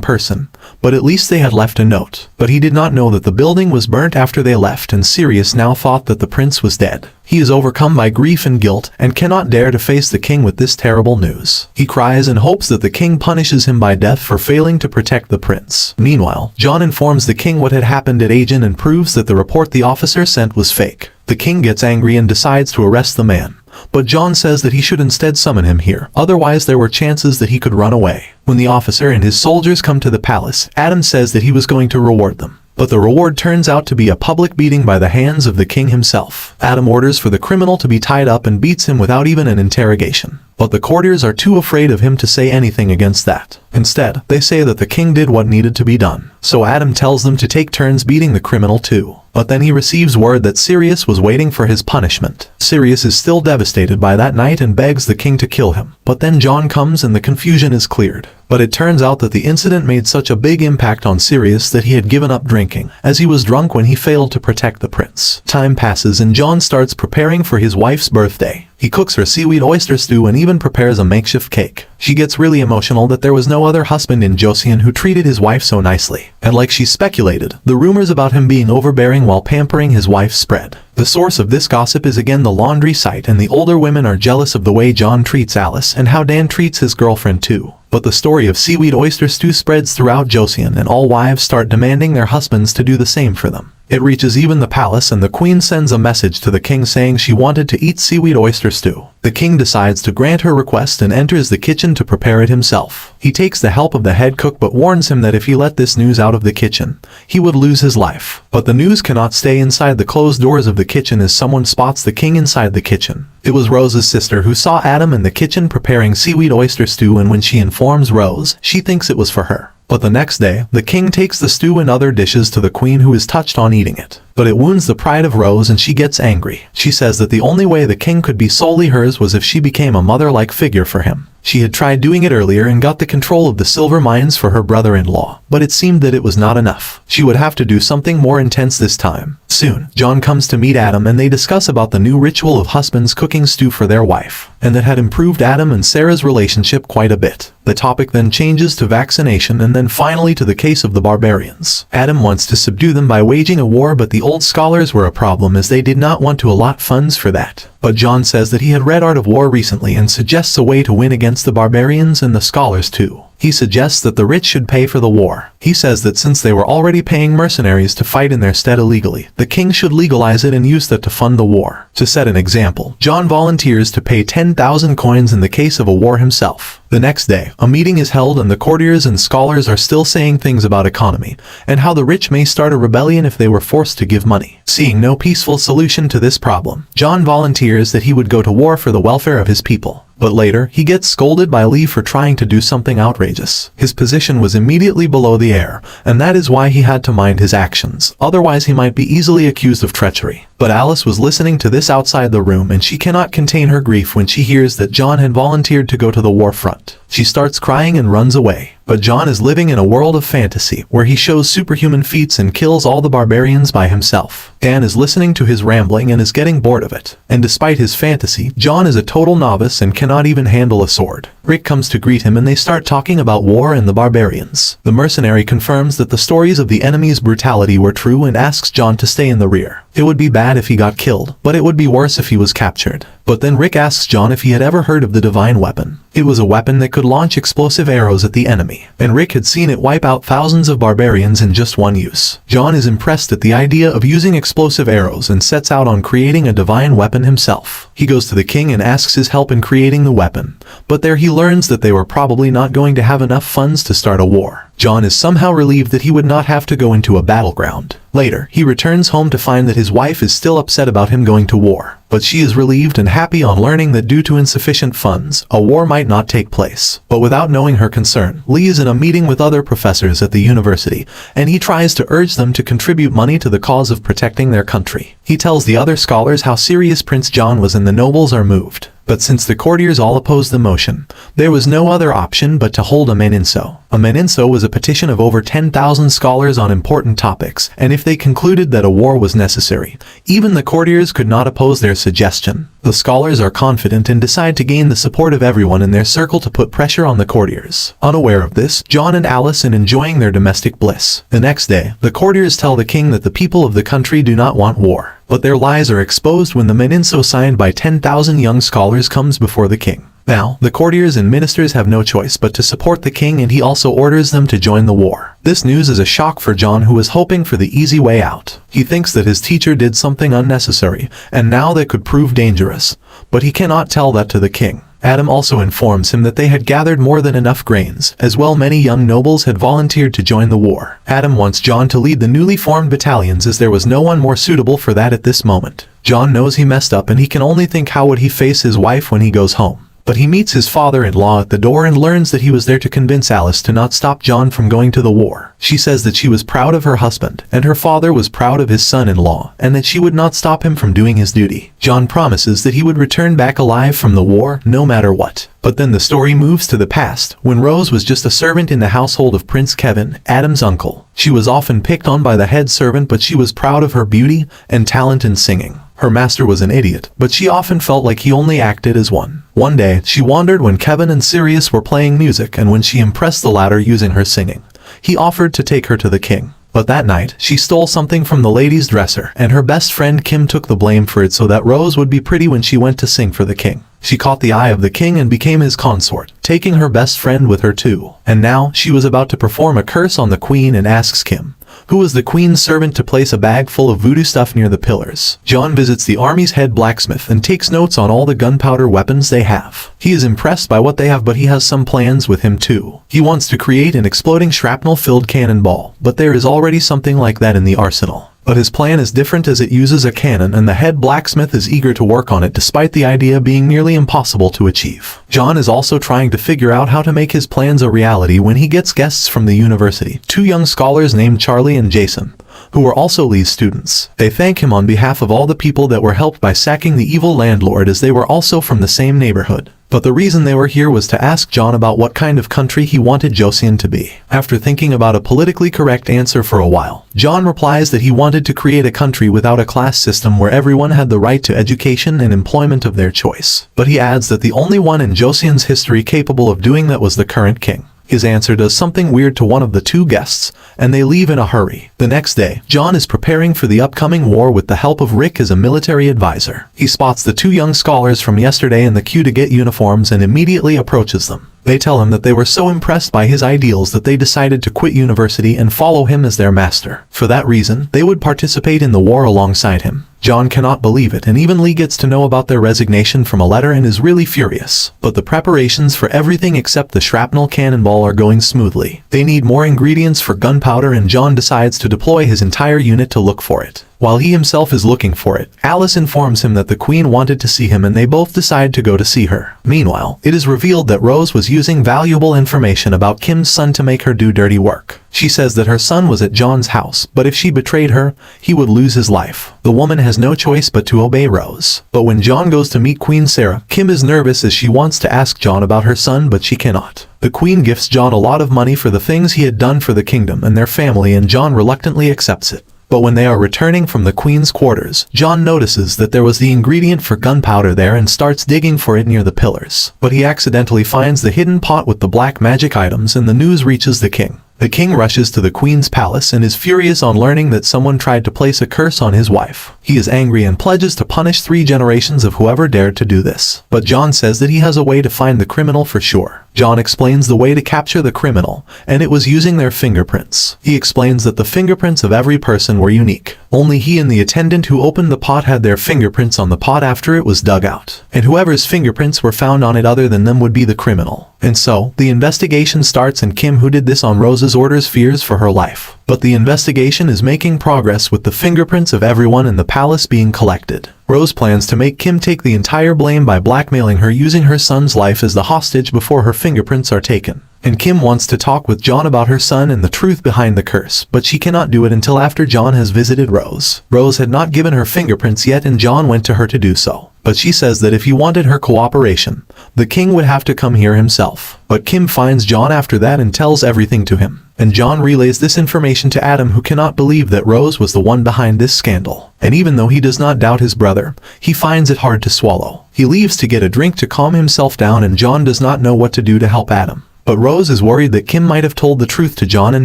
person, but at least they had left a note. But he did not know that the building was burnt after they left, and Sirius now thought that the prince was dead. He is overcome by grief and guilt and cannot dare to face the king with this terrible news. He cries and hopes that the king punishes him by death for failing to protect the prince. Meanwhile, John informs the king what had happened at 𝐸 and proves that the report the officer sent was fake. The king gets angry and decides to arrest the man. But John says that he should instead summon him here, otherwise there were chances that he could run away. When the officer and his soldiers come to the palace, Adam says that he was going to reward them. But the reward turns out to be a public beating by the hands of the king himself. Adam orders for the criminal to be tied up and beats him without even an interrogation. But the courtiers are too afraid of him to say anything against that. Instead, they say that the king did what needed to be done. So Adam tells them to take turns beating the criminal too. But then he receives word that Sirius was waiting for his punishment. Sirius is still devastated by that night and begs the king to kill him. But then John comes and the confusion is cleared. But it turns out that the incident made such a big impact on Sirius that he had given up drinking, as he was drunk when he failed to protect the prince. Time passes and John starts preparing for his wife's birthday. He cooks her seaweed oyster stew and even prepares a makeshift cake. She gets really emotional that there was no other husband in Joseon who treated his wife so nicely. And like she speculated, the rumors about him being overbearing while pampering his wife spread. The source of this gossip is again the laundry site, and the older women are jealous of the way John treats Alice and how Dan treats his girlfriend too. But the story of seaweed oyster stew spreads throughout Joseon, and all wives start demanding their husbands to do the same for them. It reaches even the palace, and the queen sends a message to the king saying she wanted to eat seaweed oyster stew. The king decides to grant her request and enters the kitchen to prepare it himself. He takes the help of the head cook but warns him that if he let this news out of the kitchen, he would lose his life. But the news cannot stay inside the closed doors of the kitchen as someone spots the king inside the kitchen. It was Rose's sister who saw Adam in the kitchen preparing seaweed oyster stew, and when she informs Rose, she thinks it was for her. But the next day, the king takes the stew and other dishes to the queen, who is touched on eating it. But it wounds the pride of Rose and she gets angry. She says that the only way the king could be solely hers was if she became a mother-like figure for him. She had tried doing it earlier and got the control of the silver mines for her brother-in-law, but it seemed that it was not enough. She would have to do something more intense this time. Soon, John comes to meet Adam and they discuss about the new ritual of husbands cooking stew for their wife, and that had improved Adam and Sarah's relationship quite a bit. The topic then changes to vaccination and then finally to the case of the barbarians. Adam wants to subdue them by waging a war, but the old scholars were a problem as they did not want to allot funds for that. But John says that he had read Art of War recently and suggests a way to win against the barbarians and the scholars too. He suggests that the rich should pay for the war. He says that since they were already paying mercenaries to fight in their stead illegally, the king should legalize it and use that to fund the war. To set an example, John volunteers to pay 10,000 coins in the case of a war himself. The next day, a meeting is held and the courtiers and scholars are still saying things about economy, and how the rich may start a rebellion if they were forced to give money. Seeing no peaceful solution to this problem, John volunteers that he would go to war for the welfare of his people. But later, he gets scolded by Lee for trying to do something outrageous. His position was immediately below the heir, and that is why he had to mind his actions. Otherwise he might be easily accused of treachery. But Alice was listening to this outside the room, and she cannot contain her grief when she hears that John had volunteered to go to the war front. She starts crying and runs away. But John is living in a world of fantasy where he shows superhuman feats and kills all the barbarians by himself. Dan is listening to his rambling and is getting bored of it. And despite his fantasy, John is a total novice and cannot even handle a sword. Rick comes to greet him and they start talking about war and the barbarians. The mercenary confirms that the stories of the enemy's brutality were true and asks John to stay in the rear. It would be bad if he got killed, but it would be worse if he was captured. But then Rick asks John if he had ever heard of the divine weapon. It was a weapon that could launch explosive arrows at the enemy, and Rick had seen it wipe out thousands of barbarians in just one use. John is impressed at the idea of using explosive arrows and sets out on creating a divine weapon himself. He goes to the king and asks his help in creating the weapon, but there he learns that they were probably not going to have enough funds to start a war. John is somehow relieved that he would not have to go into a battleground. Later, he returns home to find that his wife is still upset about him going to war, but she is relieved and happy on learning that due to insufficient funds, a war might not take place. But without knowing her concern, Lee is in a meeting with other professors at the university, and he tries to urge them to contribute money to the cause of protecting their country. He tells the other scholars how serious Prince John was and the nobles are moved. But since the courtiers all opposed the motion, there was no other option but to hold a manhwa. A manhwa was a petition of over 10,000 scholars on important topics, and if they concluded that a war was necessary, even the courtiers could not oppose their suggestion. The scholars are confident and decide to gain the support of everyone in their circle to put pressure on the courtiers. Unaware of this, John and Alice are enjoying their domestic bliss. The next day, the courtiers tell the king that the people of the country do not want war. But their lies are exposed when the manhwa signed by 10,000 young scholars comes before the king. Now, the courtiers and ministers have no choice but to support the king, and he also orders them to join the war. This news is a shock for John, who is hoping for the easy way out. He thinks that his teacher did something unnecessary, and now that could prove dangerous. But he cannot tell that to the king. Adam also informs him that they had gathered more than enough grains, as well many young nobles had volunteered to join the war. Adam wants John to lead the newly formed battalions as there was no one more suitable for that at this moment. John knows he messed up and he can only think how would he face his wife when he goes home. But he meets his father-in-law at the door and learns that he was there to convince Alice to not stop John from going to the war. She says that she was proud of her husband, and her father was proud of his son-in-law, and that she would not stop him from doing his duty. John promises that he would return back alive from the war, no matter what. But then the story moves to the past, when Rose was just a servant in the household of Prince Kevin, Adam's uncle. She was often picked on by the head servant, but she was proud of her beauty and talent in singing. Her master was an idiot, but she often felt like he only acted as one. One day, she wandered when Kevin and Sirius were playing music, and when she impressed the latter using her singing, he offered to take her to the king. But that night, she stole something from the ladies' dresser, and her best friend Kim took the blame for it so that Rose would be pretty when she went to sing for the king. She caught the eye of the king and became his consort, taking her best friend with her too. And now, she was about to perform a curse on the queen and asks Kim, who was the queen's servant, to place a bag full of voodoo stuff near the pillars. John visits the army's head blacksmith and takes notes on all the gunpowder weapons they have. He is impressed by what they have, but he has some plans with him too. He wants to create an exploding shrapnel-filled cannonball, but there is already something like that in the arsenal. But his plan is different, as it uses a cannon, and the head blacksmith is eager to work on it despite the idea being nearly impossible to achieve. John is also trying to figure out how to make his plans a reality when he gets guests from the university, two young scholars named Charlie and Jason, who are also Lee's students. They thank him on behalf of all the people that were helped by sacking the evil landlord, as they were also from the same neighborhood. But the reason they were here was to ask John about what kind of country he wanted Joseon to be. After thinking about a politically correct answer for a while, John replies that he wanted to create a country without a class system where everyone had the right to education and employment of their choice. But he adds that the only one in Joseon's history capable of doing that was the current king. His answer does something weird to one of the two guests, and they leave in a hurry. The next day, John is preparing for the upcoming war with the help of Rick as a military advisor. He spots the two young scholars from yesterday in the queue to get uniforms and immediately approaches them. They tell him that they were so impressed by his ideals that they decided to quit university and follow him as their master. For that reason, they would participate in the war alongside him. John cannot believe it, and even Lee gets to know about their resignation from a letter and is really furious. But the preparations for everything except the shrapnel cannonball are going smoothly. They need more ingredients for gunpowder, and John decides to deploy his entire unit to look for it. While he himself is looking for it, Alice informs him that the queen wanted to see him, and they both decide to go to see her. Meanwhile, it is revealed that Rose was using valuable information about Kim's son to make her do dirty work. She says that her son was at John's house, but if she betrayed her, he would lose his life. The woman has no choice but to obey Rose. But when John goes to meet Queen Sarah, Kim is nervous as she wants to ask John about her son, but she cannot. The queen gifts John a lot of money for the things he had done for the kingdom and their family, and John reluctantly accepts it. But when they are returning from the queen's quarters, John notices that there was the ingredient for gunpowder there and starts digging for it near the pillars. But he accidentally finds the hidden pot with the black magic items, and the news reaches the king. The king rushes to the queen's palace and is furious on learning that someone tried to place a curse on his wife. He is angry and pledges to punish 3 generations of whoever dared to do this. But John says that he has a way to find the criminal for sure. John explains the way to capture the criminal, and it was using their fingerprints. He explains that the fingerprints of every person were unique. Only he and the attendant who opened the pot had their fingerprints on the pot after it was dug out. And whoever's fingerprints were found on it other than them would be the criminal. And so, the investigation starts, and Kim, who did this on Rose's orders, fears for her life. But the investigation is making progress, with the fingerprints of everyone in the palace being collected. Rose plans to make Kim take the entire blame by blackmailing her using her son's life as the hostage before her fingerprints are taken. And Kim wants to talk with John about her son and the truth behind the curse, but she cannot do it until after John has visited Rose. Rose had not given her fingerprints yet, and John went to her to do so. But she says that if he wanted her cooperation, the king would have to come here himself. But Kim finds John after that and tells everything to him. And John relays this information to Adam, who cannot believe that Rose was the one behind this scandal. And even though he does not doubt his brother, he finds it hard to swallow. He leaves to get a drink to calm himself down, and John does not know what to do to help Adam. But Rose is worried that Kim might have told the truth to John and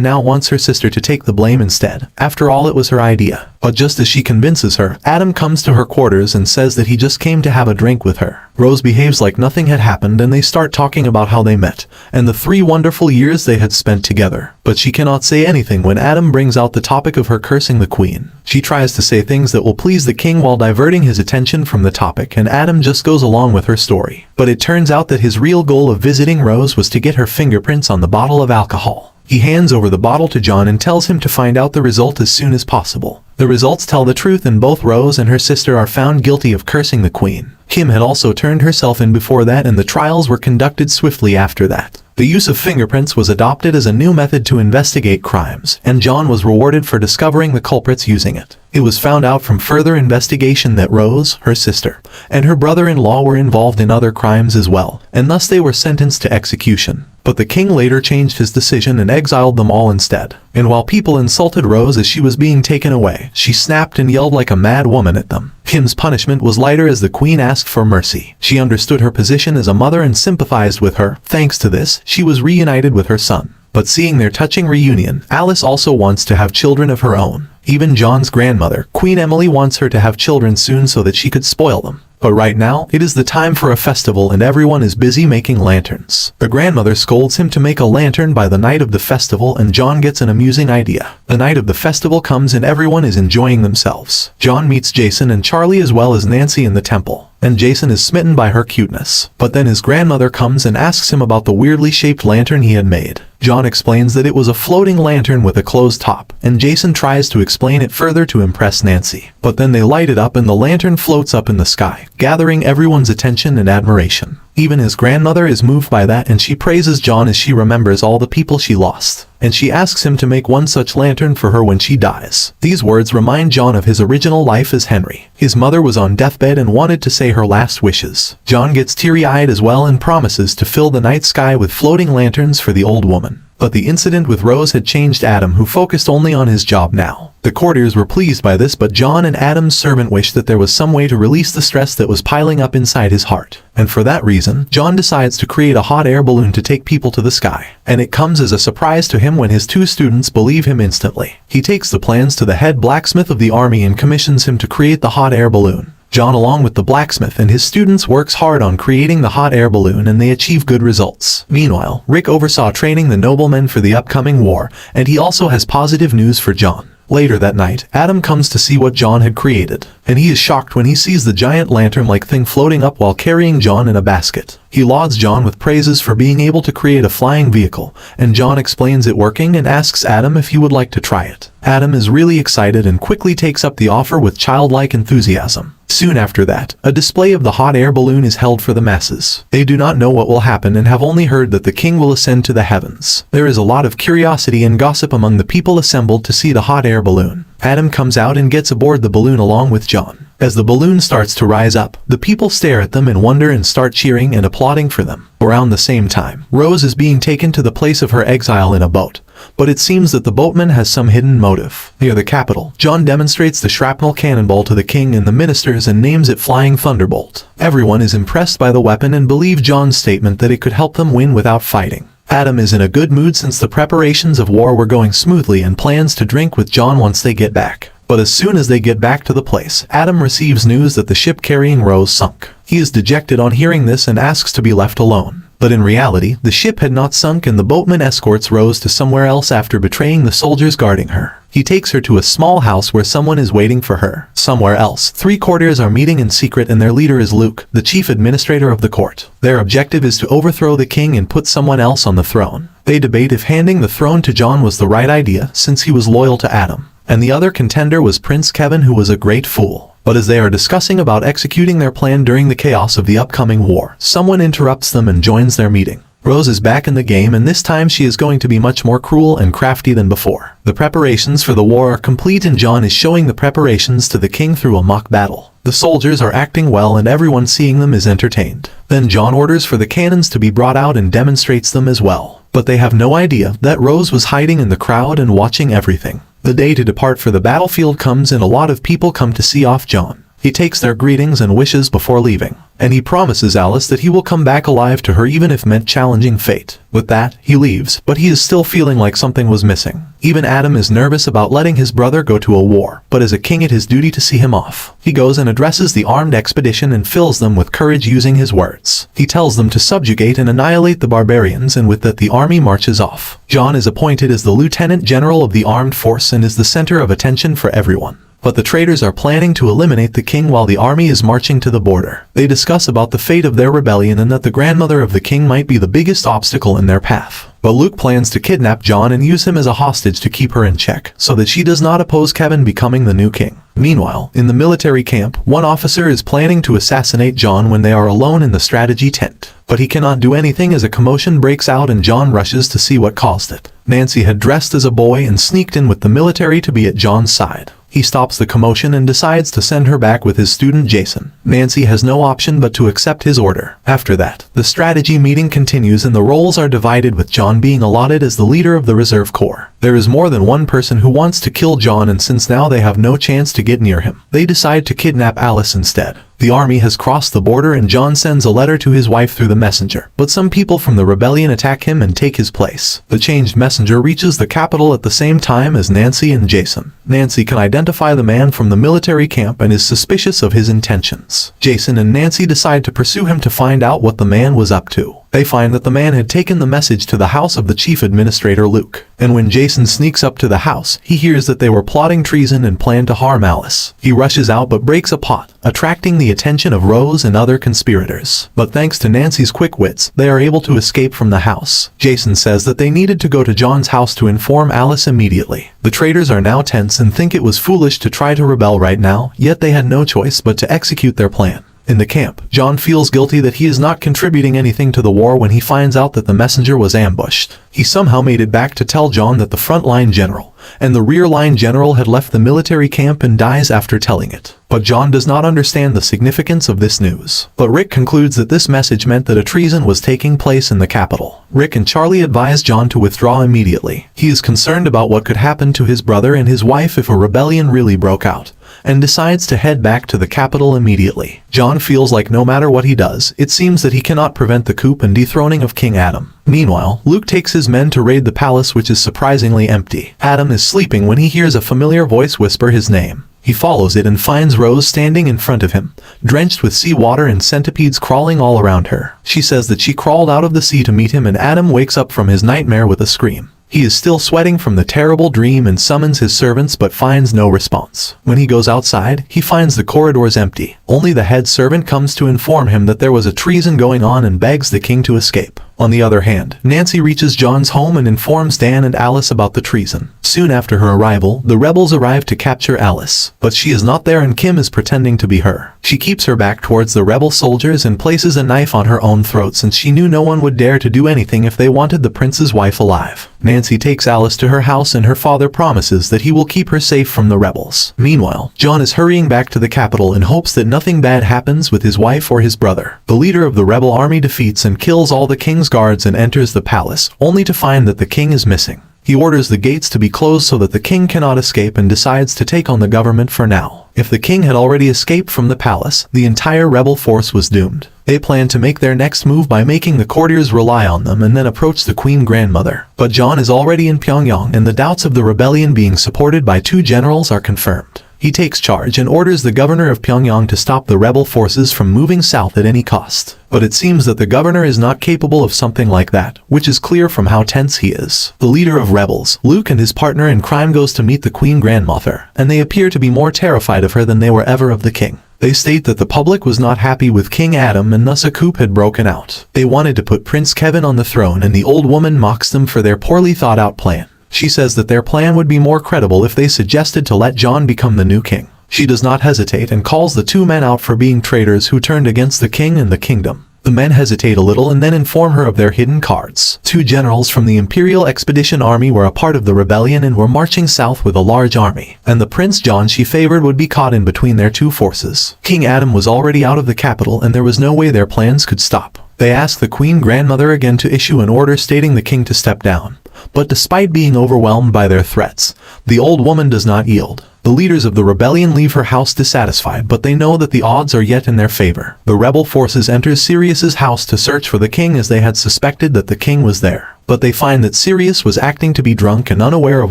now wants her sister to take the blame instead. After all, it was her idea. But just as she convinces her, Adam comes to her quarters and says that he just came to have a drink with her. Rose behaves like nothing had happened, and they start talking about how they met, and the 3 wonderful years they had spent together. But she cannot say anything when Adam brings out the topic of her cursing the queen. She tries to say things that will please the king while diverting his attention from the topic, and Adam just goes along with her story. But it turns out that his real goal of visiting Rose was to get her fingerprints on the bottle of alcohol. He hands over the bottle to John and tells him to find out the result as soon as possible. The results tell the truth, and both Rose and her sister are found guilty of cursing the queen. Kim had also turned herself in before that, and the trials were conducted swiftly after that. The use of fingerprints was adopted as a new method to investigate crimes, and John was rewarded for discovering the culprits using it. It was found out from further investigation that Rose, her sister, and her brother-in-law were involved in other crimes as well, and thus they were sentenced to execution. But the king later changed his decision and exiled them all instead. And while people insulted Rose as she was being taken away, she snapped and yelled like a mad woman at them. Kim's punishment was lighter as the queen asked for mercy. She understood her position as a mother and sympathized with her. Thanks to this, she was reunited with her son. But seeing their touching reunion, Alice also wants to have children of her own. Even John's grandmother, Queen Emily, wants her to have children soon so that she could spoil them. But right now, it is the time for a festival and everyone is busy making lanterns. The grandmother scolds him to make a lantern by the night of the festival and John gets an amusing idea. The night of the festival comes and everyone is enjoying themselves. John meets Jason and Charlie as well as Nancy in the temple, and Jason is smitten by her cuteness. But then his grandmother comes and asks him about the weirdly shaped lantern he had made. John explains that it was a floating lantern with a closed top, and Jason tries to explain it further to impress Nancy. But then they light it up and the lantern floats up in the sky, gathering everyone's attention and admiration. Even his grandmother is moved by that and she praises John as she remembers all the people she lost. And she asks him to make one such lantern for her when she dies. These words remind John of his original life as Henry. His mother was on deathbed and wanted to say her last wishes. John gets teary-eyed as well and promises to fill the night sky with floating lanterns for the old woman. But the incident with Rose had changed Adam, who focused only on his job now. The courtiers were pleased by this, but John and Adam's servant wished that there was some way to release the stress that was piling up inside his heart. And for that reason, John decides to create a hot air balloon to take people to the sky. And it comes as a surprise to him when his two students believe him instantly. He takes the plans to the head blacksmith of the army and commissions him to create the hot air balloon. John, along with the blacksmith and his students, works hard on creating the hot air balloon and they achieve good results. Meanwhile, Rick oversaw training the noblemen for the upcoming war, and he also has positive news for John. Later that night, Adam comes to see what John had created, and he is shocked when he sees the giant lantern-like thing floating up while carrying John in a basket. He lauds John with praises for being able to create a flying vehicle, and John explains it working and asks Adam if he would like to try it. Adam is really excited and quickly takes up the offer with childlike enthusiasm. Soon after that, a display of the hot air balloon is held for the masses. They do not know what will happen and have only heard that the king will ascend to the heavens. There is a lot of curiosity and gossip among the people assembled to see the hot air balloon. Adam comes out and gets aboard the balloon along with John. As the balloon starts to rise up, the people stare at them in wonder and start cheering and applauding for them. Around the same time, Rose is being taken to the place of her exile in a boat, but it seems that the boatman has some hidden motive. Near the capital, John demonstrates the shrapnel cannonball to the king and the ministers and names it Flying Thunderbolt. Everyone is impressed by the weapon and believe John's statement that it could help them win without fighting. Adam is in a good mood since the preparations of war were going smoothly and plans to drink with John once they get back. But as soon as they get back to the place, Adam receives news that the ship carrying Rose sunk. He is dejected on hearing this and asks to be left alone. But in reality, the ship had not sunk and the boatman escorts Rose to somewhere else after betraying the soldiers guarding her. He takes her to a small house where someone is waiting for her. Somewhere else, 3 courtiers are meeting in secret and their leader is Luke, the chief administrator of the court. Their objective is to overthrow the king and put someone else on the throne. They debate if handing the throne to John was the right idea since he was loyal to Adam. And the other contender was Prince Kevin, who was a great fool. But as they are discussing about executing their plan during the chaos of the upcoming war, someone interrupts them and joins their meeting. Rose is back in the game and this time she is going to be much more cruel and crafty than before. The preparations for the war are complete and John is showing the preparations to the king through a mock battle. The soldiers are acting well and everyone seeing them is entertained. Then John orders for the cannons to be brought out and demonstrates them as well. But they have no idea that Rose was hiding in the crowd and watching everything. The day to depart for the battlefield comes and a lot of people come to see off John. He takes their greetings and wishes before leaving, and he promises Alice that he will come back alive to her even if meant challenging fate. With that, he leaves, but he is still feeling like something was missing. Even Adam is nervous about letting his brother go to a war, but as a king it is duty to see him off. He goes and addresses the armed expedition and fills them with courage using his words. He tells them to subjugate and annihilate the barbarians, and with that the army marches off. John is appointed as the lieutenant general of the armed force and is the center of attention for everyone. But the traitors are planning to eliminate the king while the army is marching to the border. They discuss about the fate of their rebellion and that the grandmother of the king might be the biggest obstacle in their path. But Luke plans to kidnap John and use him as a hostage to keep her in check, so that she does not oppose Kevin becoming the new king. Meanwhile, in the military camp, one officer is planning to assassinate John when they are alone in the strategy tent. But he cannot do anything as a commotion breaks out and John rushes to see what caused it. Nancy had dressed as a boy and sneaked in with the military to be at John's side. He stops the commotion and decides to send her back with his student Jason. Nancy has no option but to accept his order. After that, the strategy meeting continues and the roles are divided, with John being allotted as the leader of the reserve corps. There is more than one person who wants to kill John, and since now they have no chance to get near him, they decide to kidnap Alice instead. The army has crossed the border and John sends a letter to his wife through the messenger, but some people from the rebellion attack him and take his place. The changed messenger reaches the capital at the same time as Nancy and Jason. Nancy can identify the man from the military camp and is suspicious of his intentions. Jason and Nancy decide to pursue him to find out what the man was up to. They find that the man had taken the message to the house of the chief administrator Luke, and when Jason sneaks up to the house, he hears that they were plotting treason and plan to harm Alice. He rushes out but breaks a pot, attracting the attention of Rose and other conspirators. But thanks to Nancy's quick wits, they are able to escape from the house. Jason says that they needed to go to John's house to inform Alice immediately. The traitors are now tense and think it was foolish to try to rebel right now, yet they had no choice but to execute their plan. In the camp, John feels guilty that he is not contributing anything to the war when he finds out that the messenger was ambushed. He somehow made it back to tell John that the front-line general and the rear-line general had left the military camp and dies after telling it. But John does not understand the significance of this news. But Rick concludes that this message meant that a treason was taking place in the capital. Rick and Charlie advise John to withdraw immediately. He is concerned about what could happen to his brother and his wife if a rebellion really broke out, and decides to head back to the capital immediately. John feels like no matter what he does, it seems that he cannot prevent the coup and dethroning of King Adam. Meanwhile, Luke takes his men to raid the palace, which is surprisingly empty. Adam is sleeping when he hears a familiar voice whisper his name. He follows it and finds Rose standing in front of him, drenched with seawater and centipedes crawling all around her. She says that she crawled out of the sea to meet him, and Adam wakes up from his nightmare with a scream. He is still sweating from the terrible dream and summons his servants but finds no response. When he goes outside, he finds the corridors empty. Only the head servant comes to inform him that there was a treason going on and begs the king to escape. On the other hand, Nancy reaches John's home and informs Dan and Alice about the treason. Soon after her arrival, the rebels arrive to capture Alice, but she is not there and Kim is pretending to be her. She keeps her back towards the rebel soldiers and places a knife on her own throat since she knew no one would dare to do anything if they wanted the prince's wife alive. Nancy takes Alice to her house and her father promises that he will keep her safe from the rebels. Meanwhile, John is hurrying back to the capital in hopes that nothing bad happens with his wife or his brother. The leader of the rebel army defeats and kills all the king's guards and enters the palace, only to find that the king is missing. He orders the gates to be closed so that the king cannot escape and decides to take on the government for now. If the king had already escaped from the palace, the entire rebel force was doomed. They plan to make their next move by making the courtiers rely on them and then approach the queen grandmother. But John is already in Pyongyang and the doubts of the rebellion being supported by two generals are confirmed. He takes charge and orders the governor of Pyongyang to stop the rebel forces from moving south at any cost. But it seems that the governor is not capable of something like that, which is clear from how tense he is. The leader of rebels, Luke, and his partner in crime goes to meet the queen grandmother, and they appear to be more terrified of her than they were ever of the king. They state that the public was not happy with King Adam and thus a coup had broken out. They wanted to put Prince Kevin on the throne and the old woman mocks them for their poorly thought out plan. She says that their plan would be more credible if they suggested to let John become the new king. She does not hesitate and calls the two men out for being traitors who turned against the king and the kingdom. The men hesitate a little and then inform her of their hidden cards. Two generals from the Imperial Expedition Army were a part of the rebellion and were marching south with a large army, and the Prince John she favored would be caught in between their two forces. King Adam was already out of the capital and there was no way their plans could stop. They ask the queen grandmother again to issue an order stating the king to step down. But despite being overwhelmed by their threats, the old woman does not yield. The leaders of the rebellion leave her house dissatisfied, but they know that the odds are yet in their favor. The rebel forces enter Sirius's house to search for the king as they had suspected that the king was there. But they find that Sirius was acting to be drunk and unaware of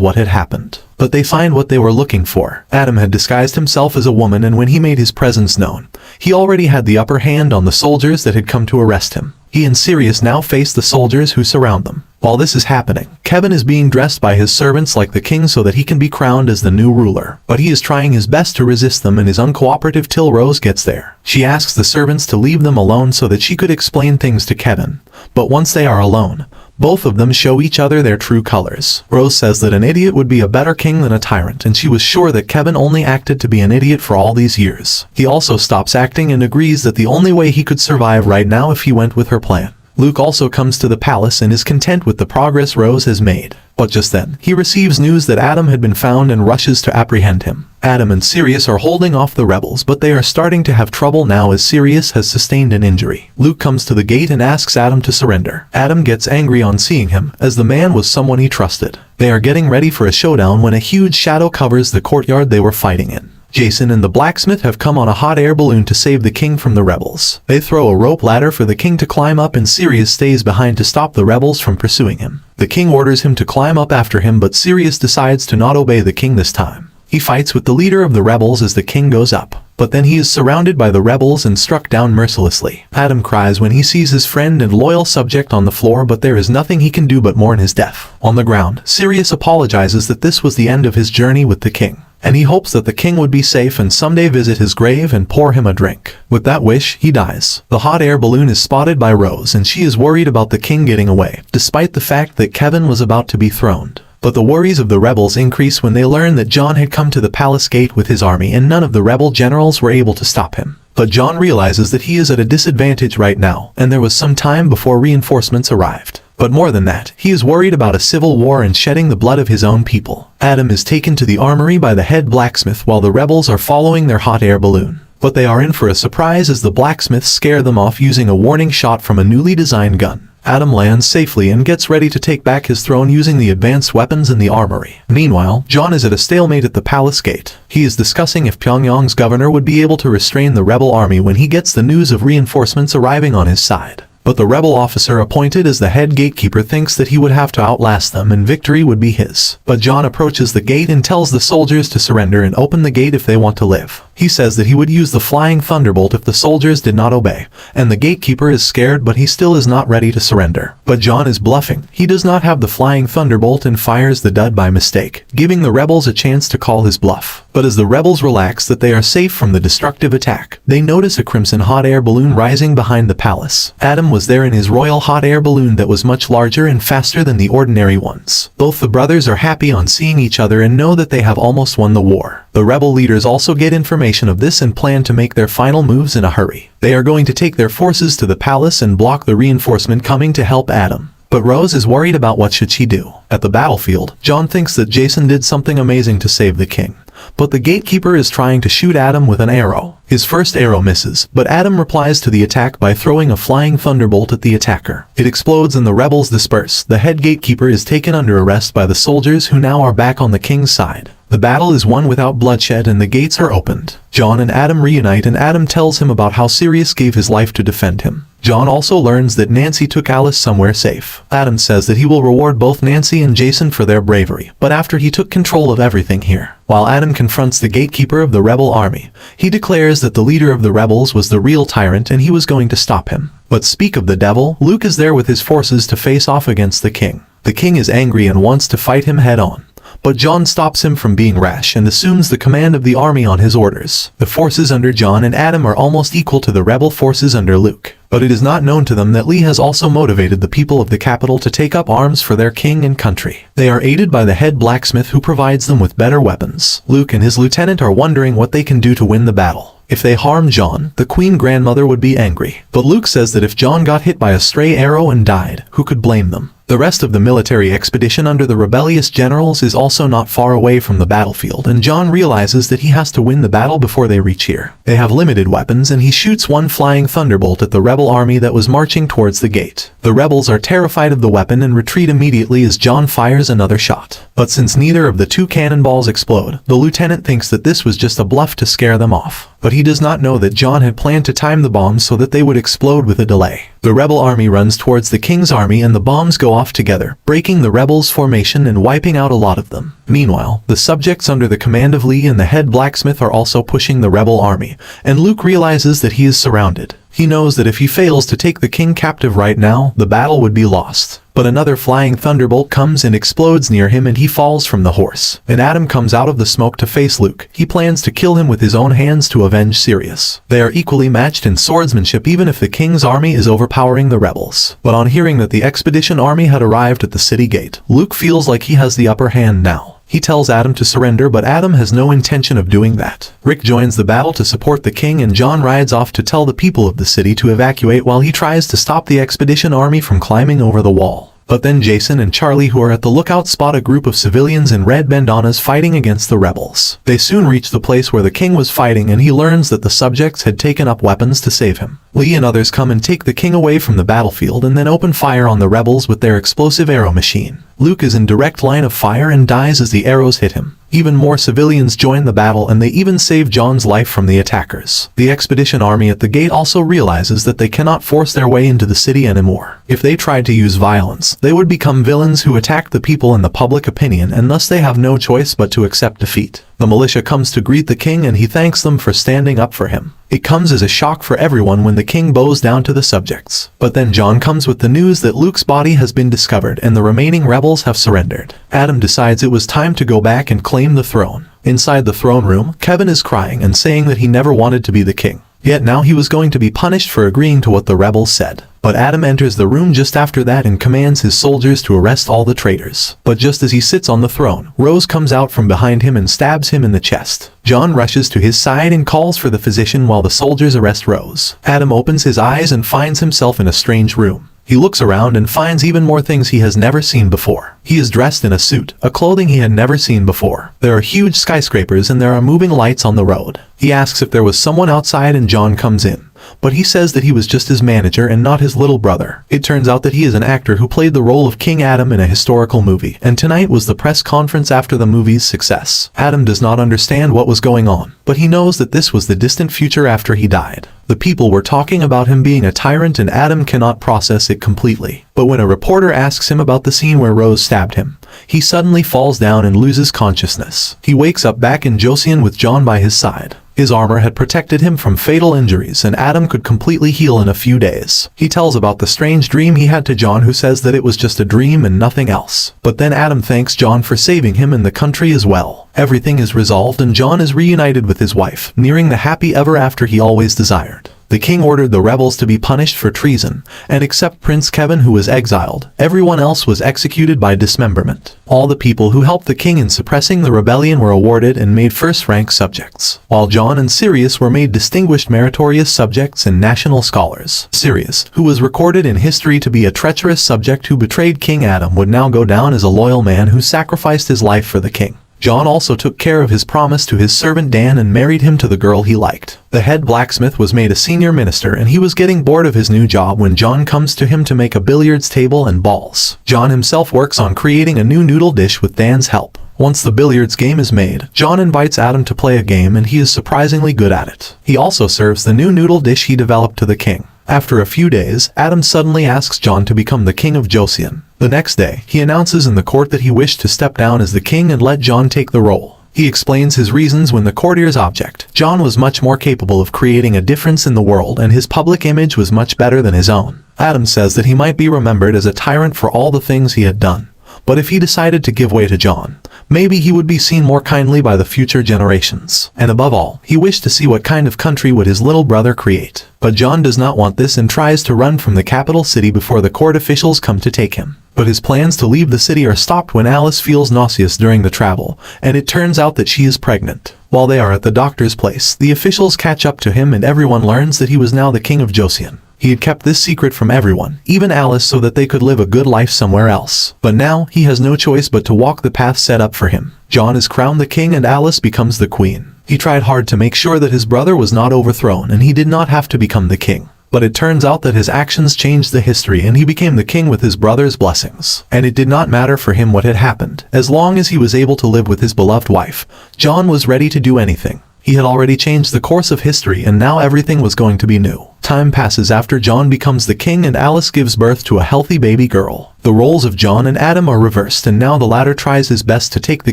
what had happened. But they find what they were looking for. Adam had disguised himself as a woman, and when he made his presence known, he already had the upper hand on the soldiers that had come to arrest him. He and Sirius now face the soldiers who surround them. While this is happening, Kevin is being dressed by his servants like the king so that he can be crowned as the new ruler. But he is trying his best to resist them and is uncooperative till Rose gets there. She asks the servants to leave them alone so that she could explain things to Kevin. But once they are alone, both of them show each other their true colors. Rose says that an idiot would be a better king than a tyrant, and she was sure that Kevin only acted to be an idiot for all these years. He also stops acting and agrees that the only way he could survive right now if he went with her plan. Luke also comes to the palace and is content with the progress Rose has made. But just then, he receives news that Adam had been found and rushes to apprehend him. Adam and Sirius are holding off the rebels, but they are starting to have trouble now as Sirius has sustained an injury. Luke comes to the gate and asks Adam to surrender. Adam gets angry on seeing him, as the man was someone he trusted. They are getting ready for a showdown when a huge shadow covers the courtyard they were fighting in. Jason and the blacksmith have come on a hot air balloon to save the king from the rebels. They throw a rope ladder for the king to climb up and Sirius stays behind to stop the rebels from pursuing him. The king orders him to climb up after him, but Sirius decides to not obey the king this time. He fights with the leader of the rebels as the king goes up, but then he is surrounded by the rebels and struck down mercilessly. Adam cries when he sees his friend and loyal subject on the floor, but there is nothing he can do but mourn his death. On the ground, Sirius apologizes that this was the end of his journey with the king, and he hopes that the king would be safe and someday visit his grave and pour him a drink. With that wish, he dies. The hot air balloon is spotted by Rose and she is worried about the king getting away, despite the fact that Kevin was about to be throned. But the worries of the rebels increase when they learn that John had come to the palace gate with his army and none of the rebel generals were able to stop him. But John realizes that he is at a disadvantage right now, and there was some time before reinforcements arrived. But more than that, he is worried about a civil war and shedding the blood of his own people. Adam is taken to the armory by the head blacksmith while the rebels are following their hot air balloon. But they are in for a surprise as the blacksmiths scare them off using a warning shot from a newly designed gun. Adam lands safely and gets ready to take back his throne using the advanced weapons in the armory. Meanwhile, John is at a stalemate at the palace gate. He is discussing if Pyongyang's governor would be able to restrain the rebel army when he gets the news of reinforcements arriving on his side. But the rebel officer appointed as the head gatekeeper thinks that he would have to outlast them and victory would be his. But John approaches the gate and tells the soldiers to surrender and open the gate if they want to live. He says that he would use the flying thunderbolt if the soldiers did not obey, and the gatekeeper is scared but he still is not ready to surrender. But John is bluffing. He does not have the flying thunderbolt and fires the dud by mistake, giving the rebels a chance to call his bluff. But as the rebels relax that they are safe from the destructive attack, they notice a crimson hot air balloon rising behind the palace. Adam was there in his royal hot air balloon that was much larger and faster than the ordinary ones. Both the brothers are happy on seeing each other and know that they have almost won the war. The rebel leaders also get information of this and plan to make their final moves in a hurry. They are going to take their forces to the palace and block the reinforcement coming to help Adam. But Rose is worried about what should she do. At the battlefield, John thinks that Jason did something amazing to save the king. But the gatekeeper is trying to shoot Adam with an arrow. His first arrow misses, but Adam replies to the attack by throwing a flying thunderbolt at the attacker. It explodes and the rebels disperse. The head gatekeeper is taken under arrest by the soldiers who now are back on the king's side. The battle is won without bloodshed and the gates are opened. John and Adam reunite and Adam tells him about how Sirius gave his life to defend him. John also learns that Nancy took Alice somewhere safe. Adam says that he will reward both Nancy and Jason for their bravery, but after he took control of everything here. While Adam confronts the gatekeeper of the rebel army, he declares that the leader of the rebels was the real tyrant and he was going to stop him. But speak of the devil, Luke is there with his forces to face off against the king. The king is angry and wants to fight him head on. But John stops him from being rash and assumes the command of the army on his orders. The forces under John and Adam are almost equal to the rebel forces under Luke. But it is not known to them that Lee has also motivated the people of the capital to take up arms for their king and country. They are aided by the head blacksmith who provides them with better weapons. Luke and his lieutenant are wondering what they can do to win the battle. If they harm John, the queen grandmother would be angry. But Luke says that if John got hit by a stray arrow and died, who could blame them? The rest of the military expedition under the rebellious generals is also not far away from the battlefield, and John realizes that he has to win the battle before they reach here. They have limited weapons and he shoots one flying thunderbolt at the rebel army that was marching towards the gate. The rebels are terrified of the weapon and retreat immediately as John fires another shot. But since neither of the two cannonballs explode, the lieutenant thinks that this was just a bluff to scare them off. But he does not know that John had planned to time the bombs so that they would explode with a delay. The rebel army runs towards the king's army and the bombs go off together, breaking the rebels' formation and wiping out a lot of them. Meanwhile, the subjects under the command of Lee and the head blacksmith are also pushing the rebel army, and Luke realizes that he is surrounded. He knows that if he fails to take the king captive right now, the battle would be lost. But another flying thunderbolt comes and explodes near him and he falls from the horse. And Adam comes out of the smoke to face Luke. He plans to kill him with his own hands to avenge Sirius. They are equally matched in swordsmanship even if the king's army is overpowering the rebels. But on hearing that the expedition army had arrived at the city gate, Luke feels like he has the upper hand now. He tells Adam to surrender, but Adam has no intention of doing that. Rick joins the battle to support the king and John rides off to tell the people of the city to evacuate while he tries to stop the expedition army from climbing over the wall. But then Jason and Charlie, who are at the lookout, spot a group of civilians in red bandanas fighting against the rebels. They soon reach the place where the king was fighting and he learns that the subjects had taken up weapons to save him. Lee and others come and take the king away from the battlefield and then open fire on the rebels with their explosive arrow machine. Luke is in direct line of fire and dies as the arrows hit him. Even more civilians join the battle and they even save John's life from the attackers. The expedition army at the gate also realizes that they cannot force their way into the city anymore. If they tried to use violence, they would become villains who attack the people in the public opinion, and thus they have no choice but to accept defeat. The militia comes to greet the king and he thanks them for standing up for him. It comes as a shock for everyone when the king bows down to the subjects. But then John comes with the news that Luke's body has been discovered and the remaining rebels have surrendered. Adam decides it was time to go back and claim the throne. Inside the throne room, Kevin is crying and saying that he never wanted to be the king. Yet now he was going to be punished for agreeing to what the rebels said. But Adam enters the room just after that and commands his soldiers to arrest all the traitors. But just as he sits on the throne, Rose comes out from behind him and stabs him in the chest. John rushes to his side and calls for the physician while the soldiers arrest Rose. Adam opens his eyes and finds himself in a strange room. He looks around and finds even more things he has never seen before. He is dressed in a suit, a clothing he had never seen before. There are huge skyscrapers and there are moving lights on the road. He asks if there was someone outside and John comes in. But he says that he was just his manager and not his little brother. It turns out that he is an actor who played the role of King Adam in a historical movie, and tonight was the press conference after the movie's success. Adam does not understand what was going on, but he knows that this was the distant future after he died. The people were talking about him being a tyrant and Adam cannot process it completely. But when a reporter asks him about the scene where Rose stabbed him, he suddenly falls down and loses consciousness. He wakes up back in Joseon with John by his side. His armor had protected him from fatal injuries and Adam could completely heal in a few days. He tells about the strange dream he had to John, who says that it was just a dream and nothing else. But then Adam thanks John for saving him and the country as well. Everything is resolved and John is reunited with his wife, nearing the happy ever after he always desired. The king ordered the rebels to be punished for treason, and except Prince Kevin, who was exiled, everyone else was executed by dismemberment. All the people who helped the king in suppressing the rebellion were awarded and made first-rank subjects, while John and Sirius were made distinguished meritorious subjects and national scholars. Sirius, who was recorded in history to be a treacherous subject who betrayed King Adam, would now go down as a loyal man who sacrificed his life for the king. John also took care of his promise to his servant Dan and married him to the girl he liked. The head blacksmith was made a senior minister and he was getting bored of his new job when John comes to him to make a billiards table and balls. John himself works on creating a new noodle dish with Dan's help. Once the billiards game is made, John invites Adam to play a game and he is surprisingly good at it. He also serves the new noodle dish he developed to the king. After a few days, Adam suddenly asks John to become the king of Joseon. The next day, he announces in the court that he wished to step down as the king and let John take the role. He explains his reasons when the courtiers object. John was much more capable of creating a difference in the world and his public image was much better than his own. Adam says that he might be remembered as a tyrant for all the things he had done. But if he decided to give way to John, maybe he would be seen more kindly by the future generations. And above all, he wished to see what kind of country would his little brother create. But John does not want this and tries to run from the capital city before the court officials come to take him. But his plans to leave the city are stopped when Alice feels nauseous during the travel, and it turns out that she is pregnant. While they are at the doctor's place, the officials catch up to him and everyone learns that he was now the king of Joseon. He had kept this secret from everyone, even Alice, so that they could live a good life somewhere else. But now, he has no choice but to walk the path set up for him. John is crowned the king and Alice becomes the queen. He tried hard to make sure that his brother was not overthrown and he did not have to become the king. But it turns out that his actions changed the history and he became the king with his brother's blessings. And it did not matter for him what had happened. As long as he was able to live with his beloved wife, John was ready to do anything. He had already changed the course of history and now everything was going to be new. Time passes after John becomes the king and Alice gives birth to a healthy baby girl. The roles of John and Adam are reversed and now the latter tries his best to take the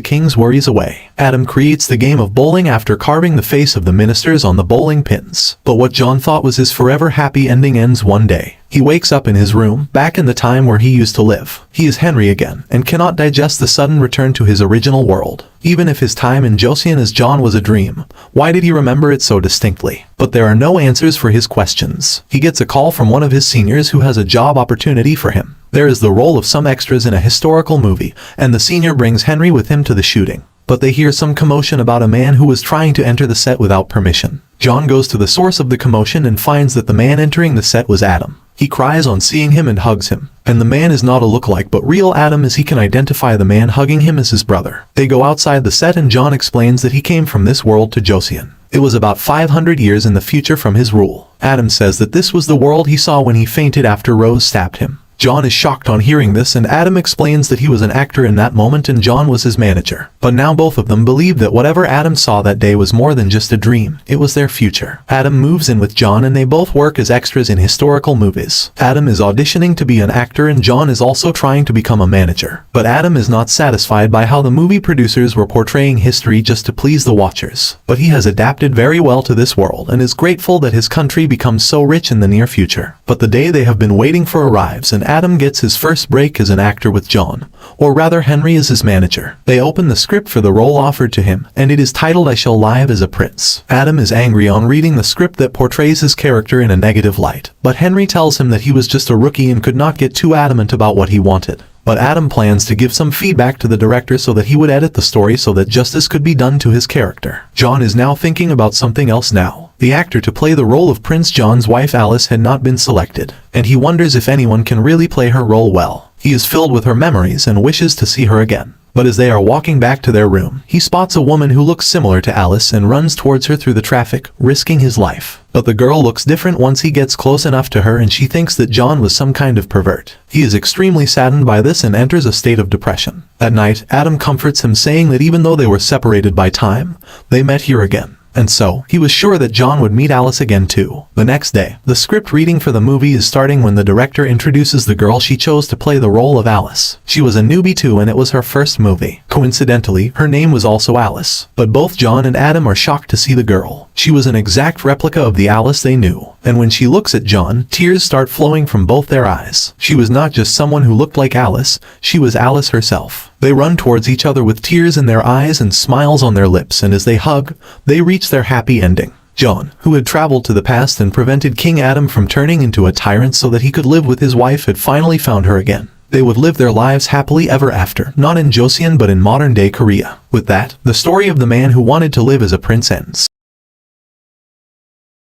king's worries away. Adam creates the game of bowling after carving the face of the ministers on the bowling pins. But what John thought was his forever happy ending ends one day. He wakes up in his room, back in the time where he used to live. He is Henry again, and cannot digest the sudden return to his original world. Even if his time in Joseon as John was a dream, why did he remember it so distinctly? But there are no answers for his questions. He gets a call from one of his seniors who has a job opportunity for him. There is the role of some extras in a historical movie, and the senior brings Henry with him to the shooting. But they hear some commotion about a man who was trying to enter the set without permission. John goes to the source of the commotion and finds that the man entering the set was Adam. He cries on seeing him and hugs him. And the man is not a lookalike but real Adam, as he can identify the man hugging him as his brother. They go outside the set and John explains that he came from this world to Joseon. It was about 500 years in the future from his rule. Adam says that this was the world he saw when he fainted after Rose stabbed him. John is shocked on hearing this, and Adam explains that he was an actor in that moment and John was his manager. But now both of them believe that whatever Adam saw that day was more than just a dream, it was their future. Adam moves in with John and they both work as extras in historical movies. Adam is auditioning to be an actor and John is also trying to become a manager. But Adam is not satisfied by how the movie producers were portraying history just to please the watchers. But he has adapted very well to this world and is grateful that his country becomes so rich in the near future. But the day they have been waiting for arrives and Adam gets his first break as an actor with John, or rather Henry is his manager. They open the script for the role offered to him, and it is titled I Shall Live as a Prince. Adam is angry on reading the script that portrays his character in a negative light, but Henry tells him that he was just a rookie and could not get too adamant about what he wanted. But Adam plans to give some feedback to the director so that he would edit the story so that justice could be done to his character. John is now thinking about something else now. The actor to play the role of Prince John's wife Alice had not been selected, and he wonders if anyone can really play her role well. He is filled with her memories and wishes to see her again. But as they are walking back to their room, he spots a woman who looks similar to Alice and runs towards her through the traffic, risking his life. But the girl looks different once he gets close enough to her and she thinks that John was some kind of pervert. He is extremely saddened by this and enters a state of depression. At night, Adam comforts him saying that even though they were separated by time, they met here again. And so, he was sure that John would meet Alice again too. The next day, the script reading for the movie is starting when the director introduces the girl she chose to play the role of Alice. She was a newbie too and it was her first movie. Coincidentally, her name was also Alice. But both John and Adam are shocked to see the girl. She was an exact replica of the Alice they knew. And when she looks at John, tears start flowing from both their eyes. She was not just someone who looked like Alice, she was Alice herself. They run towards each other with tears in their eyes and smiles on their lips, and as they hug, they reach their happy ending. John, who had traveled to the past and prevented King Adam from turning into a tyrant so that he could live with his wife, had finally found her again. They would live their lives happily ever after, not in Joseon but in modern-day Korea. With that, the story of the man who wanted to live as a prince ends.